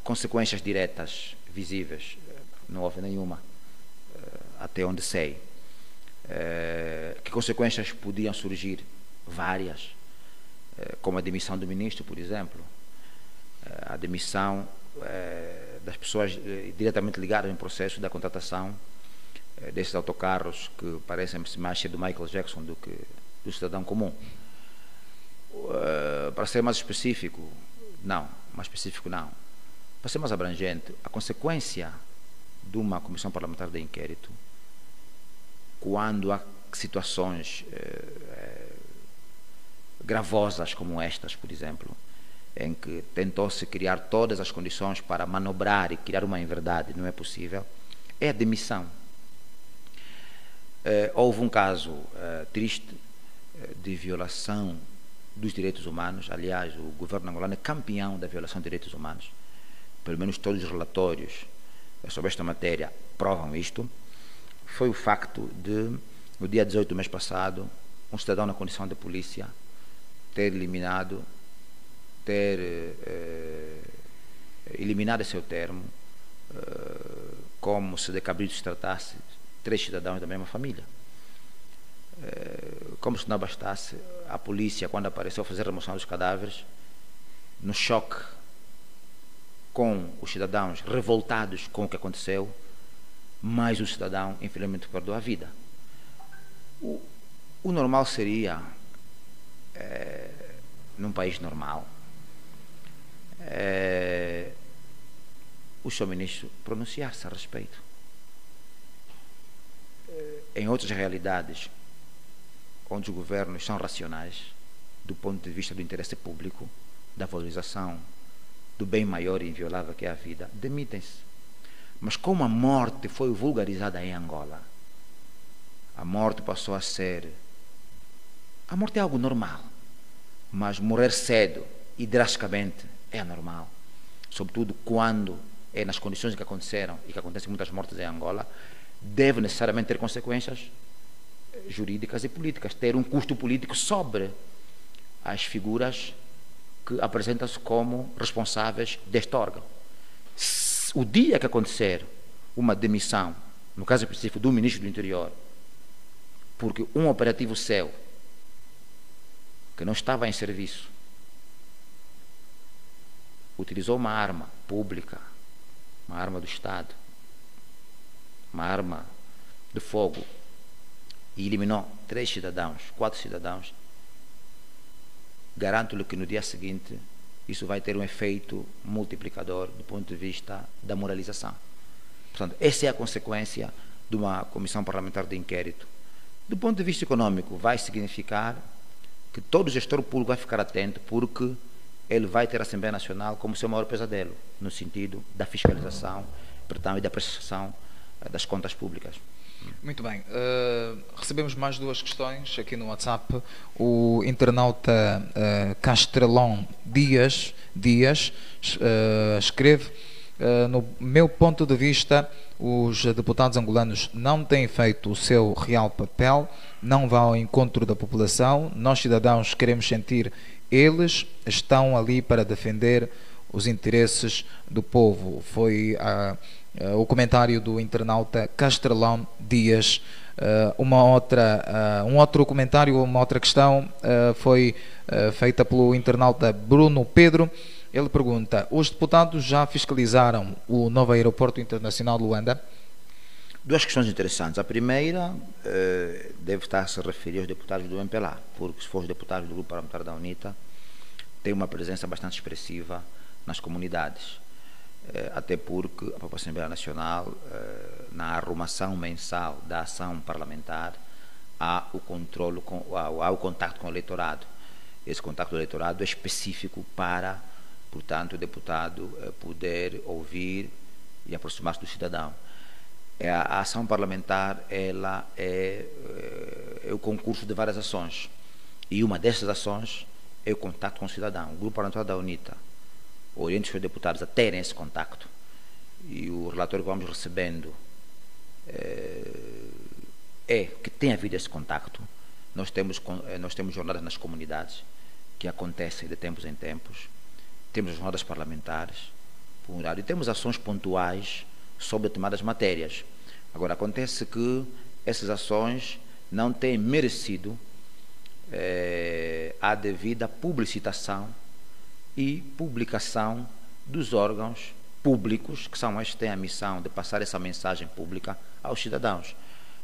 Consequências diretas, visíveis, não houve nenhuma, até onde sei. Que consequências podiam surgir? Várias, como a demissão do Ministro, por exemplo, a demissão das pessoas diretamente ligadas no processo da contratação desses autocarros que parecem mais ser do Michael Jackson do que do cidadão comum. Para ser mais específico, não. Para ser mais abrangente, a consequência de uma comissão parlamentar de inquérito quando há situações gravosas como estas, por exemplo, em que tentou-se criar todas as condições para manobrar e criar uma inverdade, não é possível, é a demissão. Houve um caso triste de violação dos direitos humanos. Aliás, o governo angolano é campeão da violação de direitos humanos. Pelo menos todos os relatórios sobre esta matéria provam isto. Foi o facto de, no dia 18 do mês passado, um cidadão na condição de polícia ter eliminado esse seu termo, como se de cabrito se tratasse 3 cidadãos da mesma família. Como se não bastasse, a polícia, quando apareceu fazer a remoção dos cadáveres, no choque com os cidadãos revoltados com o que aconteceu, mas o cidadão infelizmente perdeu a vida. O normal seria, num país normal, o senhor ministro pronunciar-se a respeito. Em outras realidades, onde os governos são racionais, do ponto de vista do interesse público, da valorização do bem maior e inviolável que é a vida, demitem-se. Mas como a morte foi vulgarizada em Angola, a morte passou a ser... A morte é algo normal, mas morrer cedo e drasticamente é anormal, sobretudo quando é nas condições que aconteceram e que acontecem muitas mortes em Angola, deve necessariamente ter consequências jurídicas e políticas, ter um custo político sobre as figuras que apresentam-se como responsáveis deste órgão. O dia que acontecer uma demissão, no caso específico do ministro do Interior, porque um operativo seu, que não estava em serviço, utilizou uma arma pública, uma arma do Estado, uma arma de fogo, e eliminou 3 cidadãos, 4 cidadãos, garanto-lhe que no dia seguinte isso vai ter um efeito multiplicador do ponto de vista da moralização. Portanto, essa é a consequência de uma comissão parlamentar de inquérito. Do ponto de vista econômico, vai significar que todo gestor público vai ficar atento, porque ele vai ter a Assembleia Nacional como seu maior pesadelo, no sentido da fiscalização, portanto, e da prestação das contas públicas. Muito bem. Recebemos mais 2 questões aqui no WhatsApp. O internauta Castrelon Dias escreve: no meu ponto de vista, os deputados angolanos não têm feito o seu real papel, não vão ao encontro da população. Nós, cidadãos, queremos sentir, eles estão ali para defender os interesses do povo. Foi o comentário do internauta Castrelão Dias. Um outro comentário, uma outra questão foi feita pelo internauta Bruno Pedro. Ele pergunta: os deputados já fiscalizaram o novo aeroporto internacional de Luanda? 2 questões interessantes. A primeira deve estar a se referir aos deputados do MPLA, porque se for os deputados do Grupo Parlamentar da UNITA, tem uma presença bastante expressiva nas comunidades, até porque a própria Assembleia Nacional, na arrumação mensal da ação parlamentar, há o controle, há o contacto com o eleitorado. Esse contacto do eleitorado é específico para, portanto, o deputado poder ouvir e aproximar-se do cidadão. A ação parlamentar, ela é o concurso de várias ações, e uma dessas ações é o contato com o cidadão. O Grupo Parlamentar da UNITA orienta os seus deputados a terem esse contacto, e o relatório que vamos recebendo é que tem havido esse contacto. Nós temos jornadas nas comunidades que acontecem de tempos em tempos, temos jornadas parlamentares, e temos ações pontuais sobre determinadas matérias. Agora, acontece que essas ações não têm merecido a devida publicitação e publicação dos órgãos públicos, que são estes que têm a missão de passar essa mensagem pública aos cidadãos.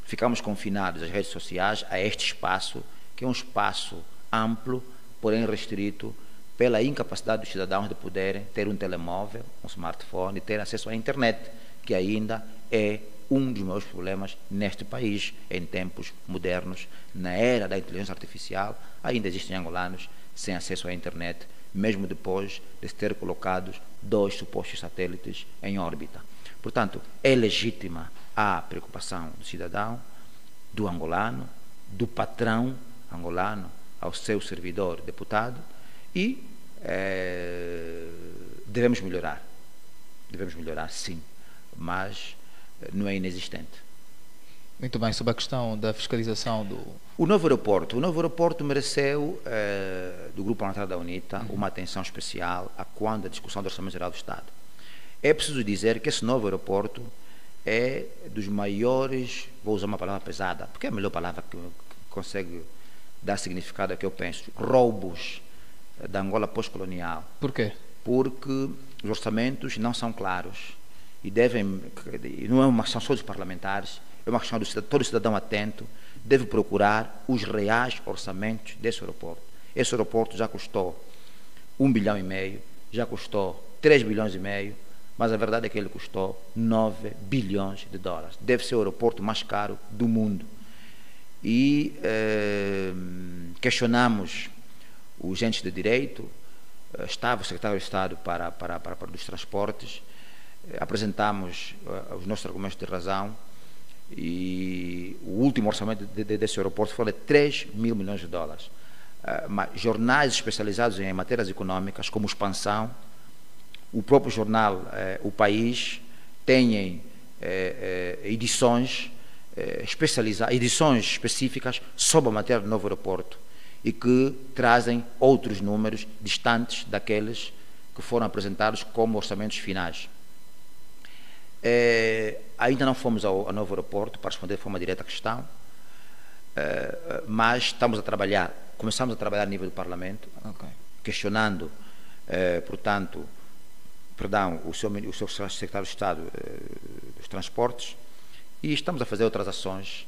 Ficamos confinados às redes sociais, a este espaço, que é um espaço amplo, porém restrito pela incapacidade dos cidadãos de poderem ter um telemóvel, um smartphone, e ter acesso à internet, que ainda é um dos maiores problemas neste país, em tempos modernos, na era da inteligência artificial. Ainda existem angolanos sem acesso à internet, mesmo depois de se ter colocado 2 supostos satélites em órbita. Portanto, é legítima a preocupação do cidadão, do angolano, do patrão angolano ao seu servidor deputado, e devemos melhorar, sim, mas não é inexistente. Muito bem, sobre a questão da fiscalização do... O novo aeroporto mereceu, do Grupo Parlamentar da UNITA, uma atenção especial a quando a discussão do Orçamento Geral do Estado. É preciso dizer que esse novo aeroporto é dos maiores, vou usar uma palavra pesada, porque é a melhor palavra que consegue dar significado ao que eu penso, roubos da Angola pós-colonial. Por quê? Porque os orçamentos não são claros e não é uma questão só dos parlamentares, é uma questão de todo cidadão atento deve procurar os reais orçamentos desse aeroporto. Esse aeroporto já custou 1,5 bilhão, já custou 3,5 bilhões, mas a verdade é que ele custou 9 bilhões de dólares. Deve ser o aeroporto mais caro do mundo. E questionamos os entes de direito, estava o secretário de Estado para os transportes, apresentamos os nossos argumentos de razão, e o último orçamento desse aeroporto foi de 3 mil milhões de dólares. Mas jornais especializados em matérias econômicas, como Expansão, o próprio jornal O País, têm edições específicas sobre a matéria do novo aeroporto e que trazem outros números distantes daqueles que foram apresentados como orçamentos finais. Ainda não fomos ao novo aeroporto para responder de forma direta à questão, mas estamos a trabalhar, começamos a trabalhar a nível do Parlamento, questionando, portanto, o seu secretário de Estado dos Transportes, e estamos a fazer outras ações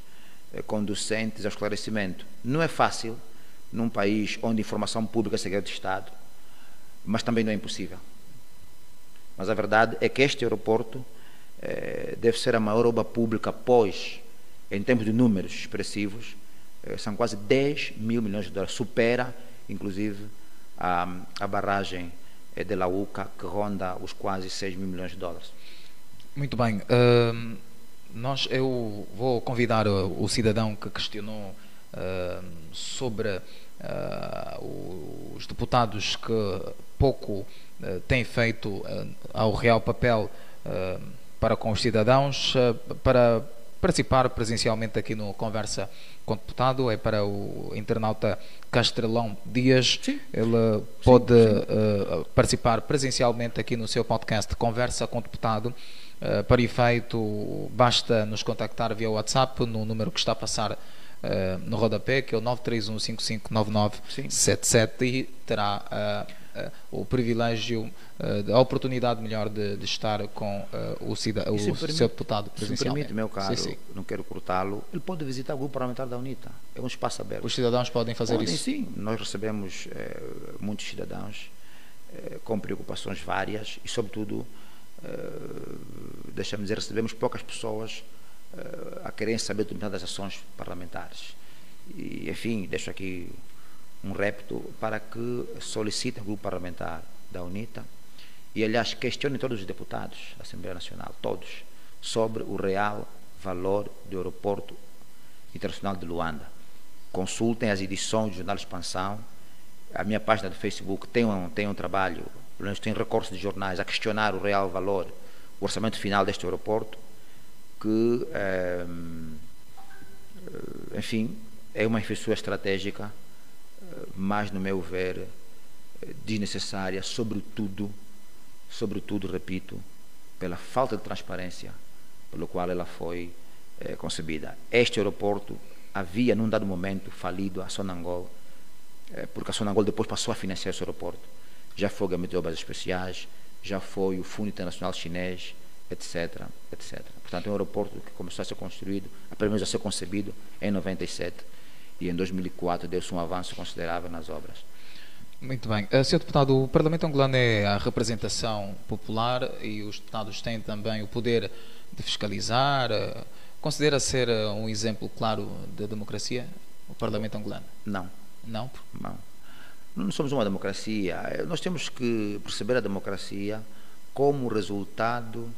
conducentes ao esclarecimento. Não é fácil num país onde informação pública é segredo de Estado, mas também não é impossível. Mas a verdade é que este aeroporto deve ser a maior obra pública, pois, em termos de números expressivos, são quase 10 mil milhões de dólares, supera, inclusive, a barragem de Lauca, que ronda os quase 6 mil milhões de dólares. Muito bem. Eu vou convidar o cidadão que questionou sobre os deputados que pouco têm feito ao real papel para com os cidadãos, para participar presencialmente aqui no Conversa com o Deputado. É para o internauta Castrelão Dias. Sim. Ele pode participar presencialmente aqui no seu podcast Conversa com o Deputado. Para efeito, basta nos contactar via WhatsApp no número que está a passar no rodapé, que é o 931559977, e terá o privilégio, a oportunidade melhor de estar com o seu deputado presencialmente. Se permite, meu caro, sim. Não quero cortá-lo, ele pode visitar o grupo parlamentar da UNITA, é um espaço aberto. Os cidadãos podem fazer isso? Sim, nós recebemos muitos cidadãos com preocupações várias e, sobretudo, deixa-me dizer, recebemos poucas pessoas a querem saber determinadas ações parlamentares. E, enfim, deixo aqui um repto para que solicitem o grupo parlamentar da UNITA e, aliás, questionem todos os deputados da Assembleia Nacional, todos, sobre o real valor do aeroporto internacional de Luanda. Consultem as edições do jornal Expansão. A minha página do Facebook tem um trabalho, pelo menos tem recortes de jornais a questionar o real valor, o orçamento final deste aeroporto, que, enfim, é uma infraestrutura estratégica, mas, no meu ver, desnecessária, sobretudo, repito, pela falta de transparência pelo qual ela foi concebida. Este aeroporto havia, num dado momento, falido a Sonangol, porque a Sonangol depois passou a financiar esse aeroporto. Já foi o Gabinete de Obras Especiais, já foi o Fundo Internacional Chinês, etc. Portanto, é um aeroporto que começou a ser construído, pelo menos a ser concebido, em 97, e em 2004 deu-se um avanço considerável nas obras. Muito bem. Senhor Deputado, o Parlamento angolano é a representação popular e os deputados têm também o poder de fiscalizar. Considera ser um exemplo claro da democracia o Parlamento angolano? Não, Não? não. Não somos uma democracia. Nós temos que perceber a democracia como resultado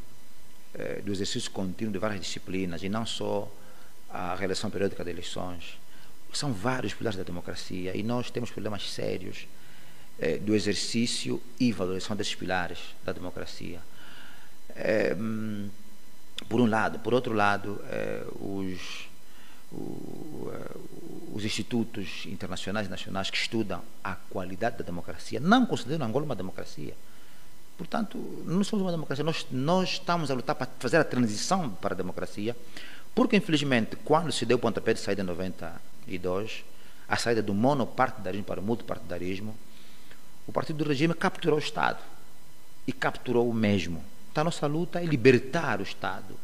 do exercício contínuo de várias disciplinas e não só a realização periódica de eleições. São vários pilares da democracia e nós temos problemas sérios do exercício e valorização desses pilares da democracia. Por um lado. Por outro lado, os institutos internacionais e nacionais que estudam a qualidade da democracia não consideram Angola uma democracia. Portanto, não somos uma democracia. Nós estamos a lutar para fazer a transição para a democracia, porque, infelizmente, quando se deu o pontapé de saída em 92, a saída do monopartidarismo para o multipartidarismo, o partido do regime capturou o Estado e capturou o mesmo. Então, a nossa luta é libertar o Estado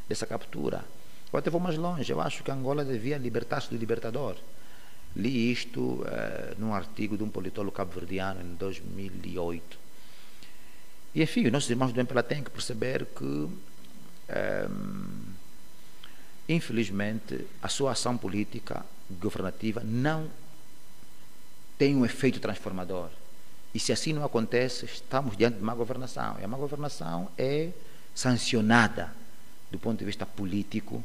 dessa captura. Eu até vou mais longe. Eu acho que Angola devia libertar-se do libertador. Li isto num artigo de um politólogo cabo-verdiano em 2008. E, enfim, os nossos irmãos do MPLA têm que perceber que, infelizmente, a sua ação política governativa não tem um efeito transformador. E se assim não acontece, estamos diante de má governação. E a má governação é sancionada do ponto de vista político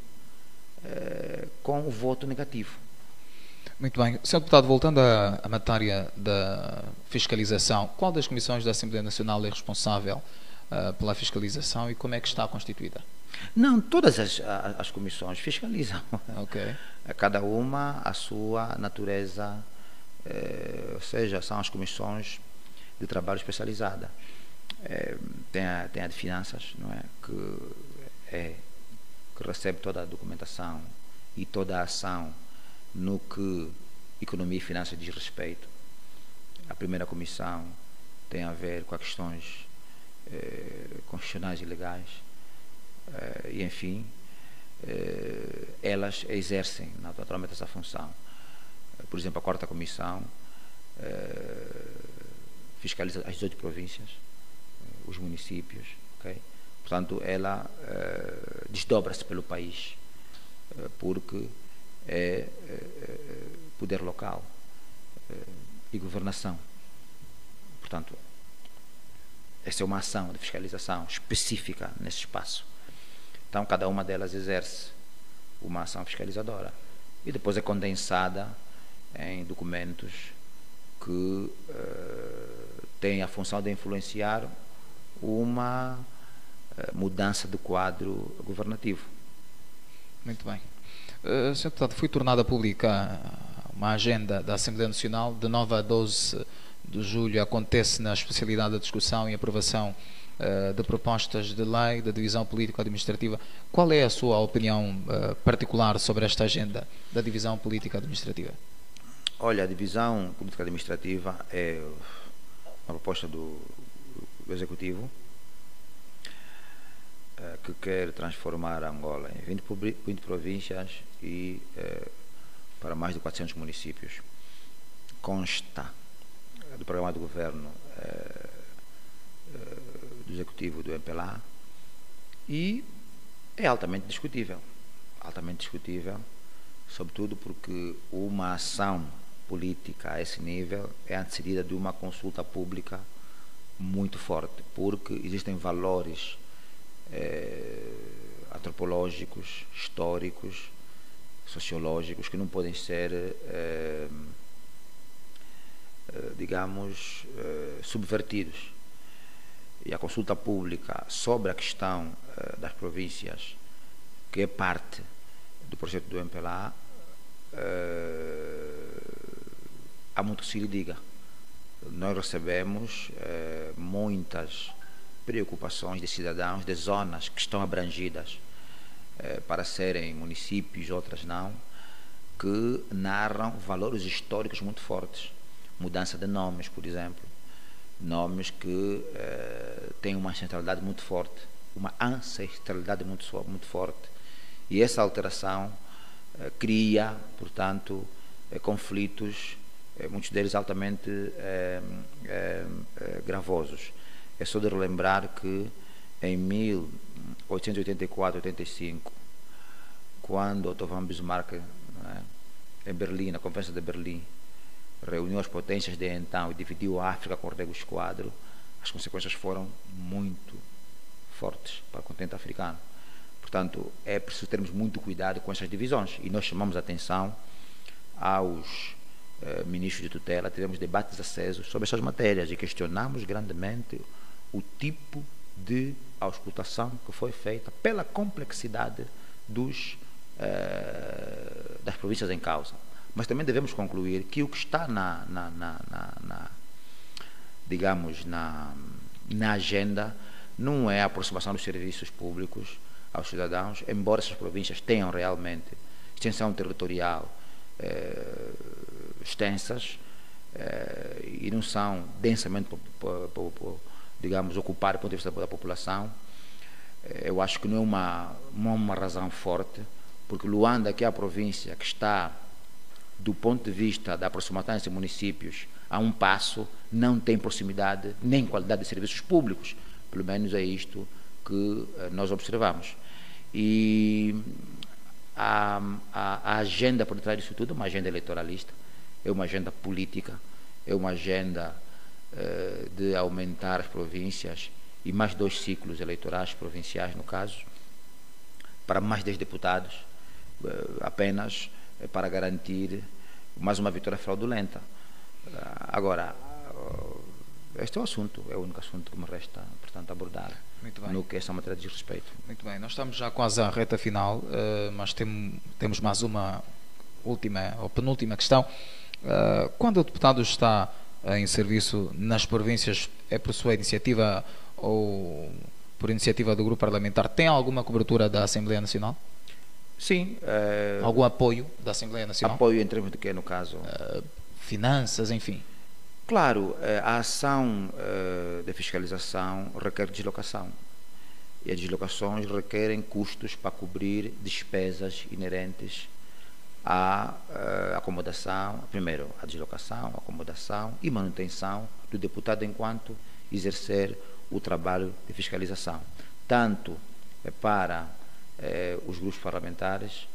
com o voto negativo. Muito bem. Sr. Deputado, voltando à matéria da fiscalização, qual das comissões da Assembleia Nacional é responsável pela fiscalização e como é que está constituída? Não, todas as comissões fiscalizam. Ok. Cada uma a sua natureza, ou seja, são as comissões de trabalho especializada. Tem a de finanças, não é? Que recebe toda a documentação e toda a ação no que economia e finanças diz respeito. A primeira comissão tem a ver com as questões constitucionais e legais e, enfim, elas exercem naturalmente essa função. Por exemplo, a quarta comissão fiscaliza as 18 províncias, os municípios, ok? Portanto, ela desdobra-se pelo país, porque é poder local e governação. Portanto, essa é uma ação de fiscalização específica nesse espaço. Então, cada uma delas exerce uma ação fiscalizadora e depois é condensada em documentos que têm a função de influenciar uma mudança do quadro governativo. Muito bem. Sr. Deputado, foi tornada pública uma agenda da Assembleia Nacional de 9 a 12 de julho. Acontece na especialidade da discussão e aprovação de propostas de lei da divisão político-administrativa. Qual é a sua opinião particular sobre esta agenda da divisão político-administrativa? Olha, a divisão político-administrativa é uma proposta do Executivo que quer transformar Angola em 20 províncias e para mais de 400 municípios. Consta do programa do governo do Executivo do MPLA e é altamente discutível, sobretudo porque uma ação política a esse nível é antecedida de uma consulta pública muito forte, porque existem valores antropológicos, históricos, sociológicos que não podem ser digamos subvertidos. E a consulta pública sobre a questão das províncias, que é parte do projeto do MPLA, há muito que se lhe diga. Nós recebemos muitas preocupações de cidadãos de zonas que estão abrangidas para serem municípios, outras não, que narram valores históricos muito fortes. Mudança de nomes, por exemplo. Nomes que têm uma ancestralidade muito forte, muito forte. E essa alteração cria, portanto, conflitos muitos deles altamente gravosos. É só de relembrar que em 1884-85, quando Otto von Bismarck, em Berlim, na Conferência de Berlim, reuniu as potências de então e dividiu a África com o Rego Esquadro, as consequências foram muito fortes para o continente africano. Portanto, é preciso termos muito cuidado com essas divisões, e nós chamamos a atenção aos ministros de tutela, tivemos debates acesos sobre essas matérias e questionamos grandemente o tipo de auscultação que foi feita pela complexidade das províncias em causa. Mas também devemos concluir que o que está digamos, na agenda não é a aproximação dos serviços públicos aos cidadãos, embora essas províncias tenham realmente extensão territorial extensas e não são densamente, digamos, ocupadas do ponto de vista da população. Eu acho que não é uma razão forte, porque Luanda, que é a província que está, do ponto de vista da aproximação desses municípios, a um passo, não tem proximidade nem qualidade de serviços públicos. Pelo menos é isto que nós observamos. E a agenda por detrás disso tudo é uma agenda eleitoralista, é uma agenda política, é uma agenda de aumentar as províncias e mais 2 ciclos eleitorais provinciais, no caso, para mais 10 deputados, apenas para garantir mais uma vitória fraudulenta. Agora, este é o assunto, é o único assunto que me resta, portanto, abordar no que essa matéria diz respeito. Muito bem, nós estamos já quase à reta final, mas temos mais uma última ou penúltima questão. Quando o deputado está em serviço nas províncias, é por sua iniciativa ou por iniciativa do grupo parlamentar, tem alguma cobertura da Assembleia Nacional? Sim. Algum apoio da Assembleia Nacional? Apoio em termos de quê, no caso? Finanças, enfim. Claro, a ação de fiscalização requer deslocação. E as deslocações requerem custos para cobrir despesas inerentes à acomodação, primeiro a deslocação, acomodação e manutenção do deputado enquanto exercer o trabalho de fiscalização, tanto para os grupos parlamentares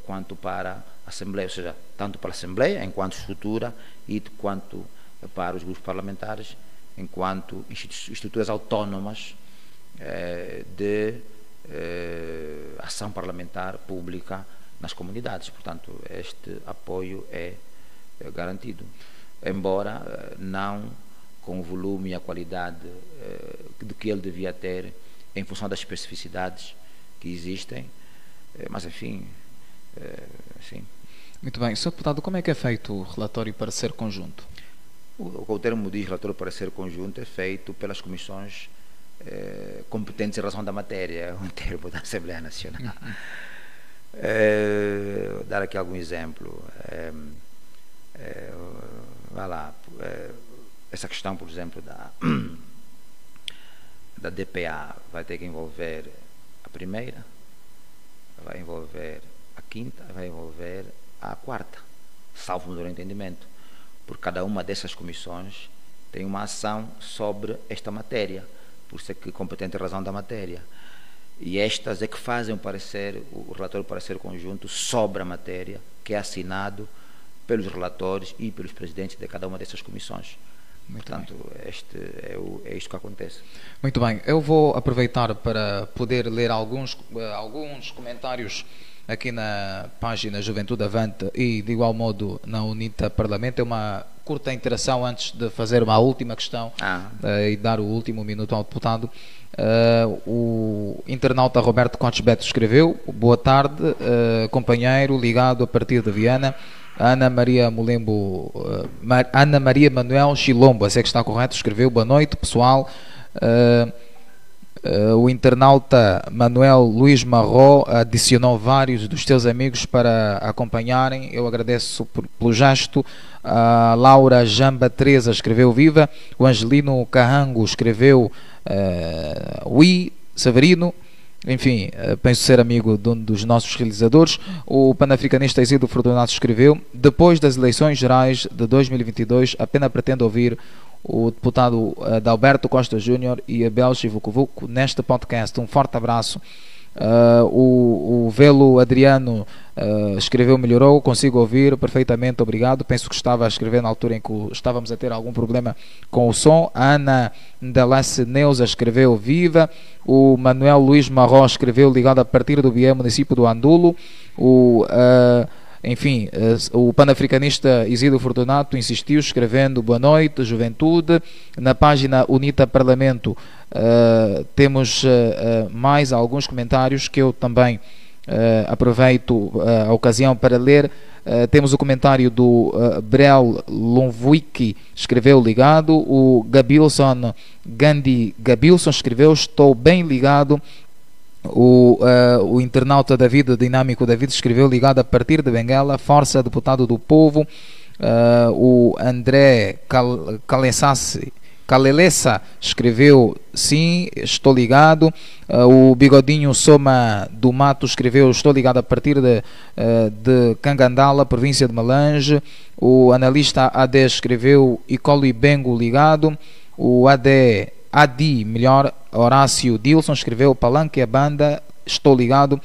quanto para a Assembleia, ou seja, tanto para a Assembleia enquanto estrutura e quanto para os grupos parlamentares enquanto estruturas autónomas de ação parlamentar pública nas comunidades. Portanto, este apoio é garantido, embora não com o volume e a qualidade do que ele devia ter em função das especificidades que existem, mas enfim, sim. Muito bem. Sr. Deputado, como é que é feito o relatório e parecer conjunto? O termo diz relatório e parecer conjunto é feito pelas comissões competentes em relação da matéria, é um termo da Assembleia Nacional. Vou dar aqui algum exemplo. Vai lá, essa questão, por exemplo, da DPA vai ter que envolver a primeira, vai envolver a quinta, vai envolver a quarta, salvo o meu entendimento, porque cada uma dessas comissões tem uma ação sobre esta matéria, por ser que competente em razão da matéria, e estas é que fazem o relatório parecer conjunto sobre a matéria, que é assinado pelos relatores e pelos presidentes de cada uma dessas comissões. Portanto, é isto que acontece. Muito bem, eu vou aproveitar para poder ler alguns comentários aqui na página Juventude Avante e de igual modo na UNITA Parlamento. É uma curta interação antes de fazer uma última questão e dar o último minuto ao deputado. O internauta Roberto Contes Beto escreveu: boa tarde, companheiro ligado a partir de Viana, Ana Maria Manuel Chilombo, se é que está correto, escreveu: boa noite, pessoal. O internauta Manuel Luís Marró adicionou vários dos teus amigos para acompanharem. Eu agradeço pelo gesto. A Laura Jamba Teresa escreveu viva. O Angelino Carrango escreveu Severino. enfim, penso ser amigo de um dos nossos realizadores, o panafricanista Isidro Fortunato escreveu: depois das eleições gerais de 2022, apenas pretendo ouvir o deputado Adalberto Costa Júnior e Abel Chivucovuco neste podcast. Um forte abraço. O Velo Adriano escreveu: melhorou, consigo ouvir perfeitamente, obrigado. Penso que estava a escrever na altura em que estávamos a ter algum problema com o som. A Ana Ndalace Neuza escreveu: viva. O Manuel Luís Marró escreveu: ligado a partir do Bié, município do Andulo. Enfim, o panafricanista Isidro Fortunato insistiu, escrevendo: boa noite, juventude. Na página Unita Parlamento temos mais alguns comentários que eu também aproveito a ocasião para ler. Temos o comentário do Brel Lonvuiki, escreveu: ligado. O Gabilson Gandhi Gabilson escreveu: estou bem ligado. O internauta David Dinâmico David escreveu: ligado a partir de Benguela, força, deputado do povo. O André Calelessa escreveu: sim, estou ligado. O Bigodinho Soma do Mato escreveu: estou ligado a partir de Cangandala, província de Malange. O analista AD escreveu: Icolo e Bengo ligado. O melhor, Horácio Dilson escreveu: Palanque a banda, estou ligado.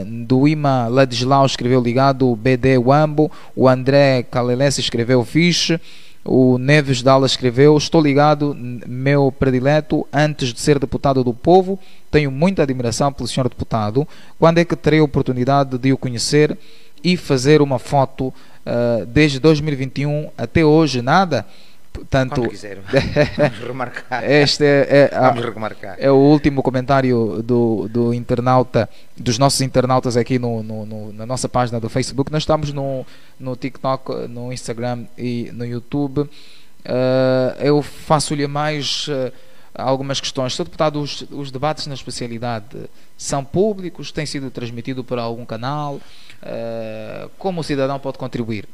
Duima Ladislau escreveu: ligado. BD Wambo. O André Calelessa escreveu: fixe. O Neves Dalla escreveu: estou ligado, meu predileto, antes de ser deputado do povo, tenho muita admiração pelo senhor deputado. Quando é que terei a oportunidade de o conhecer e fazer uma foto? Desde 2021 até hoje nada. Portanto, quando quiser, vamos remarcar. Este Vamos remarcar. É o último comentário do internauta, dos nossos internautas aqui na nossa página do Facebook. Nós estamos no TikTok, no Instagram e no YouTube. Eu faço-lhe mais algumas questões. Sr. Deputado, os debates na especialidade são públicos? Têm sido transmitidos por algum canal? Como o cidadão pode contribuir?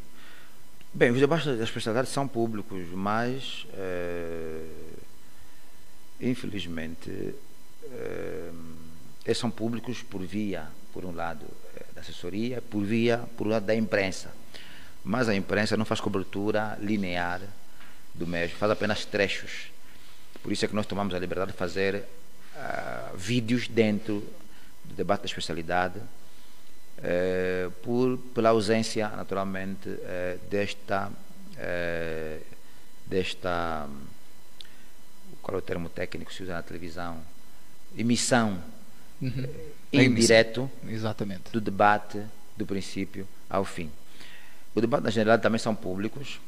Bem, os debates da especialidade são públicos, mas infelizmente eles são públicos por um lado da assessoria, por um lado da imprensa, mas a imprensa não faz cobertura linear do mesmo, faz apenas trechos. Por isso é que nós tomamos a liberdade de fazer vídeos dentro do debate da especialidade, pela ausência, naturalmente, desta qual é o termo técnico que se usa na televisão? Emissão em direto do debate do princípio ao fim. O debate na generalidade também são públicos.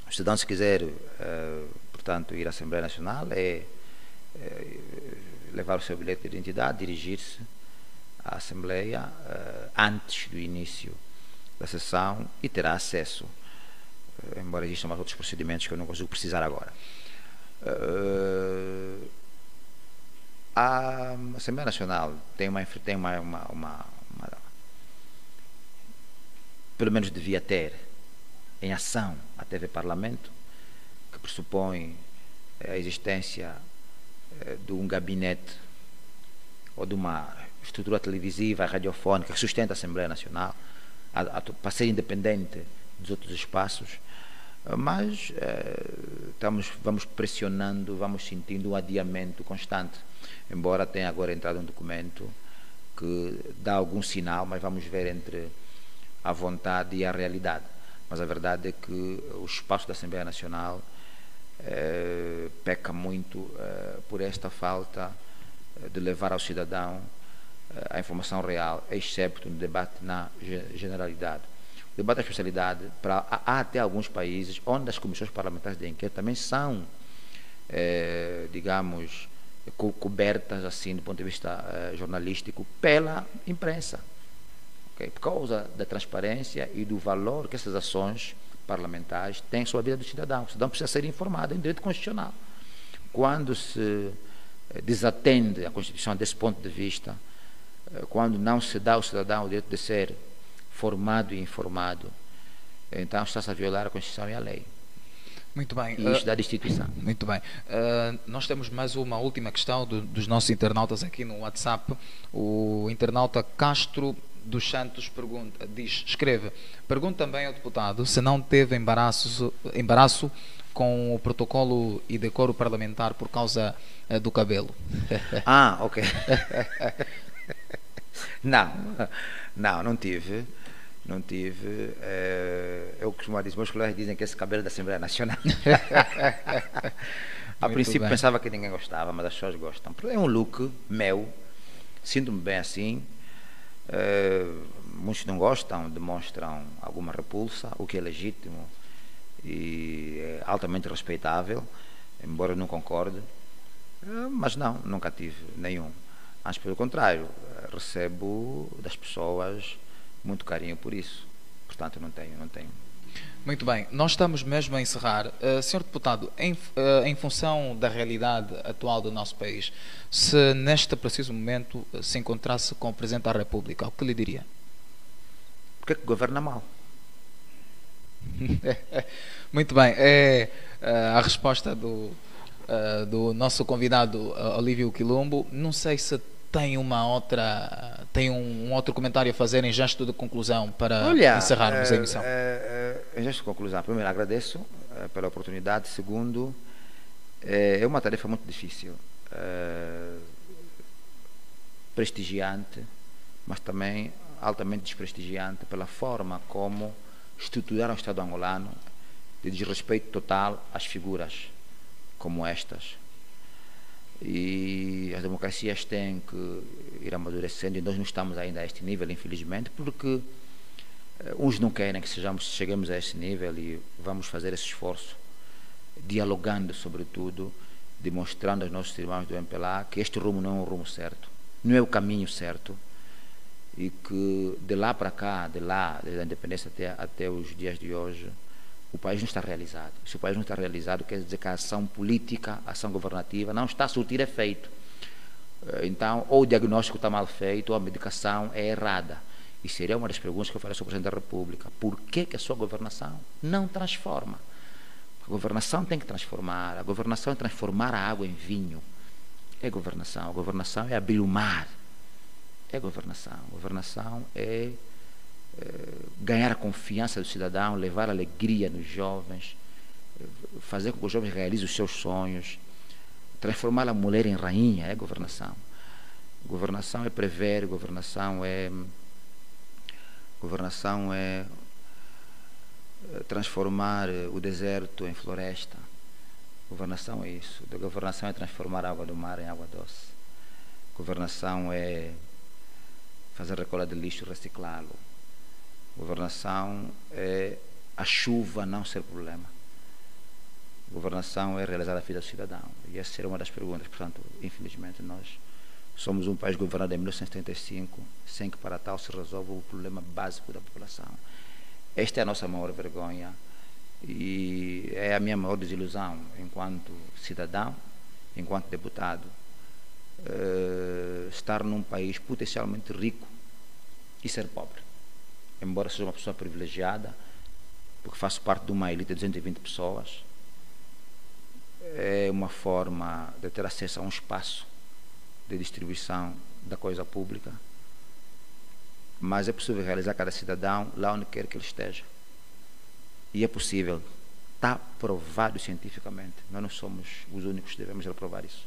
O cidadão, se quiser, portanto, ir à Assembleia Nacional, levar o seu bilhete de identidade, dirigir-se à Assembleia antes do início da sessão e terá acesso, embora existam mais outros procedimentos que eu não consigo precisar agora. A Assembleia Nacional tem uma pelo menos devia ter em ação a TV Parlamento, que pressupõe a existência de um gabinete ou de uma estrutura televisiva e radiofónica que sustenta a Assembleia Nacional para ser independente dos outros espaços, mas vamos pressionando, vamos sentindo um adiamento constante, embora tenha agora entrado um documento que dá algum sinal, mas vamos ver entre a vontade e a realidade. Mas a verdade é que o espaço da Assembleia Nacional peca muito por esta falta de levar ao cidadão a informação real, excepto no debate na generalidade. O debate da especialidade, há até alguns países onde as comissões parlamentares de inquérito também são, digamos, cobertas, assim, do ponto de vista jornalístico, pela imprensa. Okay? Por causa da transparência e do valor que essas ações parlamentares têm sobre a vida do cidadão. O cidadão precisa ser informado, é um direito constitucional. Quando se desatende a Constituição desse ponto de vista, quando não se dá ao cidadão o direito de ser formado e informado, então está-se a violar a Constituição e a lei. Muito bem. E isto da destituição. Muito bem. Nós temos mais uma última questão dos nossos internautas aqui no WhatsApp. O internauta Castro dos Santos escreve, pergunta também ao deputado se não teve embaraço com o protocolo e decoro parlamentar por causa do cabelo. Ah, ok. Não tive. Não tive. Eu costumo dizer, meus colegas dizem que esse cabelo é da Assembleia Nacional. A princípio pensava que ninguém gostava, mas as pessoas gostam. É um look meu, sinto-me bem assim. Muitos não gostam, demonstram alguma repulsa, o que é legítimo e é altamente respeitável, embora eu não concorde. Mas não, nunca tive nenhum. Antes, pelo contrário, recebo das pessoas muito carinho por isso. Portanto, não tenho. Muito bem, nós estamos mesmo a encerrar. Senhor deputado, em função da realidade atual do nosso país, se neste preciso momento se encontrasse com o Presidente da República, o que lhe diria? Porque é que governa mal? Muito bem, é a resposta do nosso convidado Olívio Quilombo. Não sei se tem um outro comentário a fazer em gesto de conclusão para encerrarmos a emissão. Em gesto de conclusão, primeiro agradeço pela oportunidade. Segundo, é uma tarefa muito difícil, prestigiante, mas também altamente desprestigiante pela forma como estruturaram o Estado angolano, de desrespeito total às figuras como estas. E as democracias têm que ir amadurecendo, e nós não estamos ainda a este nível, infelizmente, porque uns não querem que cheguemos a este nível, e vamos fazer esse esforço, dialogando sobretudo, demonstrando aos nossos irmãos do MPLA que este rumo não é um rumo certo, não é o caminho certo, e que de lá para cá, desde a independência até os dias de hoje, o país não está realizado. Se o país não está realizado, quer dizer que a ação política, a ação governativa não está a surtir efeito. Então, ou o diagnóstico está mal feito, ou a medicação é errada. E seria uma das perguntas que eu faria ao Presidente da República. Por que a sua governação não transforma? A governação tem que transformar. A governação é transformar a água em vinho. É governação. A governação é abrir o mar. É governação. A governação é ganhar a confiança do cidadão, levar alegria nos jovens, fazer com que os jovens realizem os seus sonhos, transformar a mulher em rainha. É governação. Governação é prever, governação é transformar o deserto em floresta. Governação é isso. A governação é transformar a água do mar em água doce. Governação é fazer recolha de lixo e reciclá-lo. Governação é a chuva não ser problema. Governação é realizar a vida do cidadão. E essa será uma das perguntas. Portanto, infelizmente, nós somos um país governado em 1975, sem que para tal se resolva o problema básico da população. Esta é a nossa maior vergonha e é a minha maior desilusão enquanto cidadão, enquanto deputado, estar num país potencialmente rico e ser pobre. Embora seja uma pessoa privilegiada, porque faço parte de uma elite de 220 pessoas, é uma forma de ter acesso a um espaço de distribuição da coisa pública, mas é possível realizar cada cidadão lá onde quer que ele esteja. E é possível, está provado cientificamente. Nós não somos os únicos que devemos reprovar isso.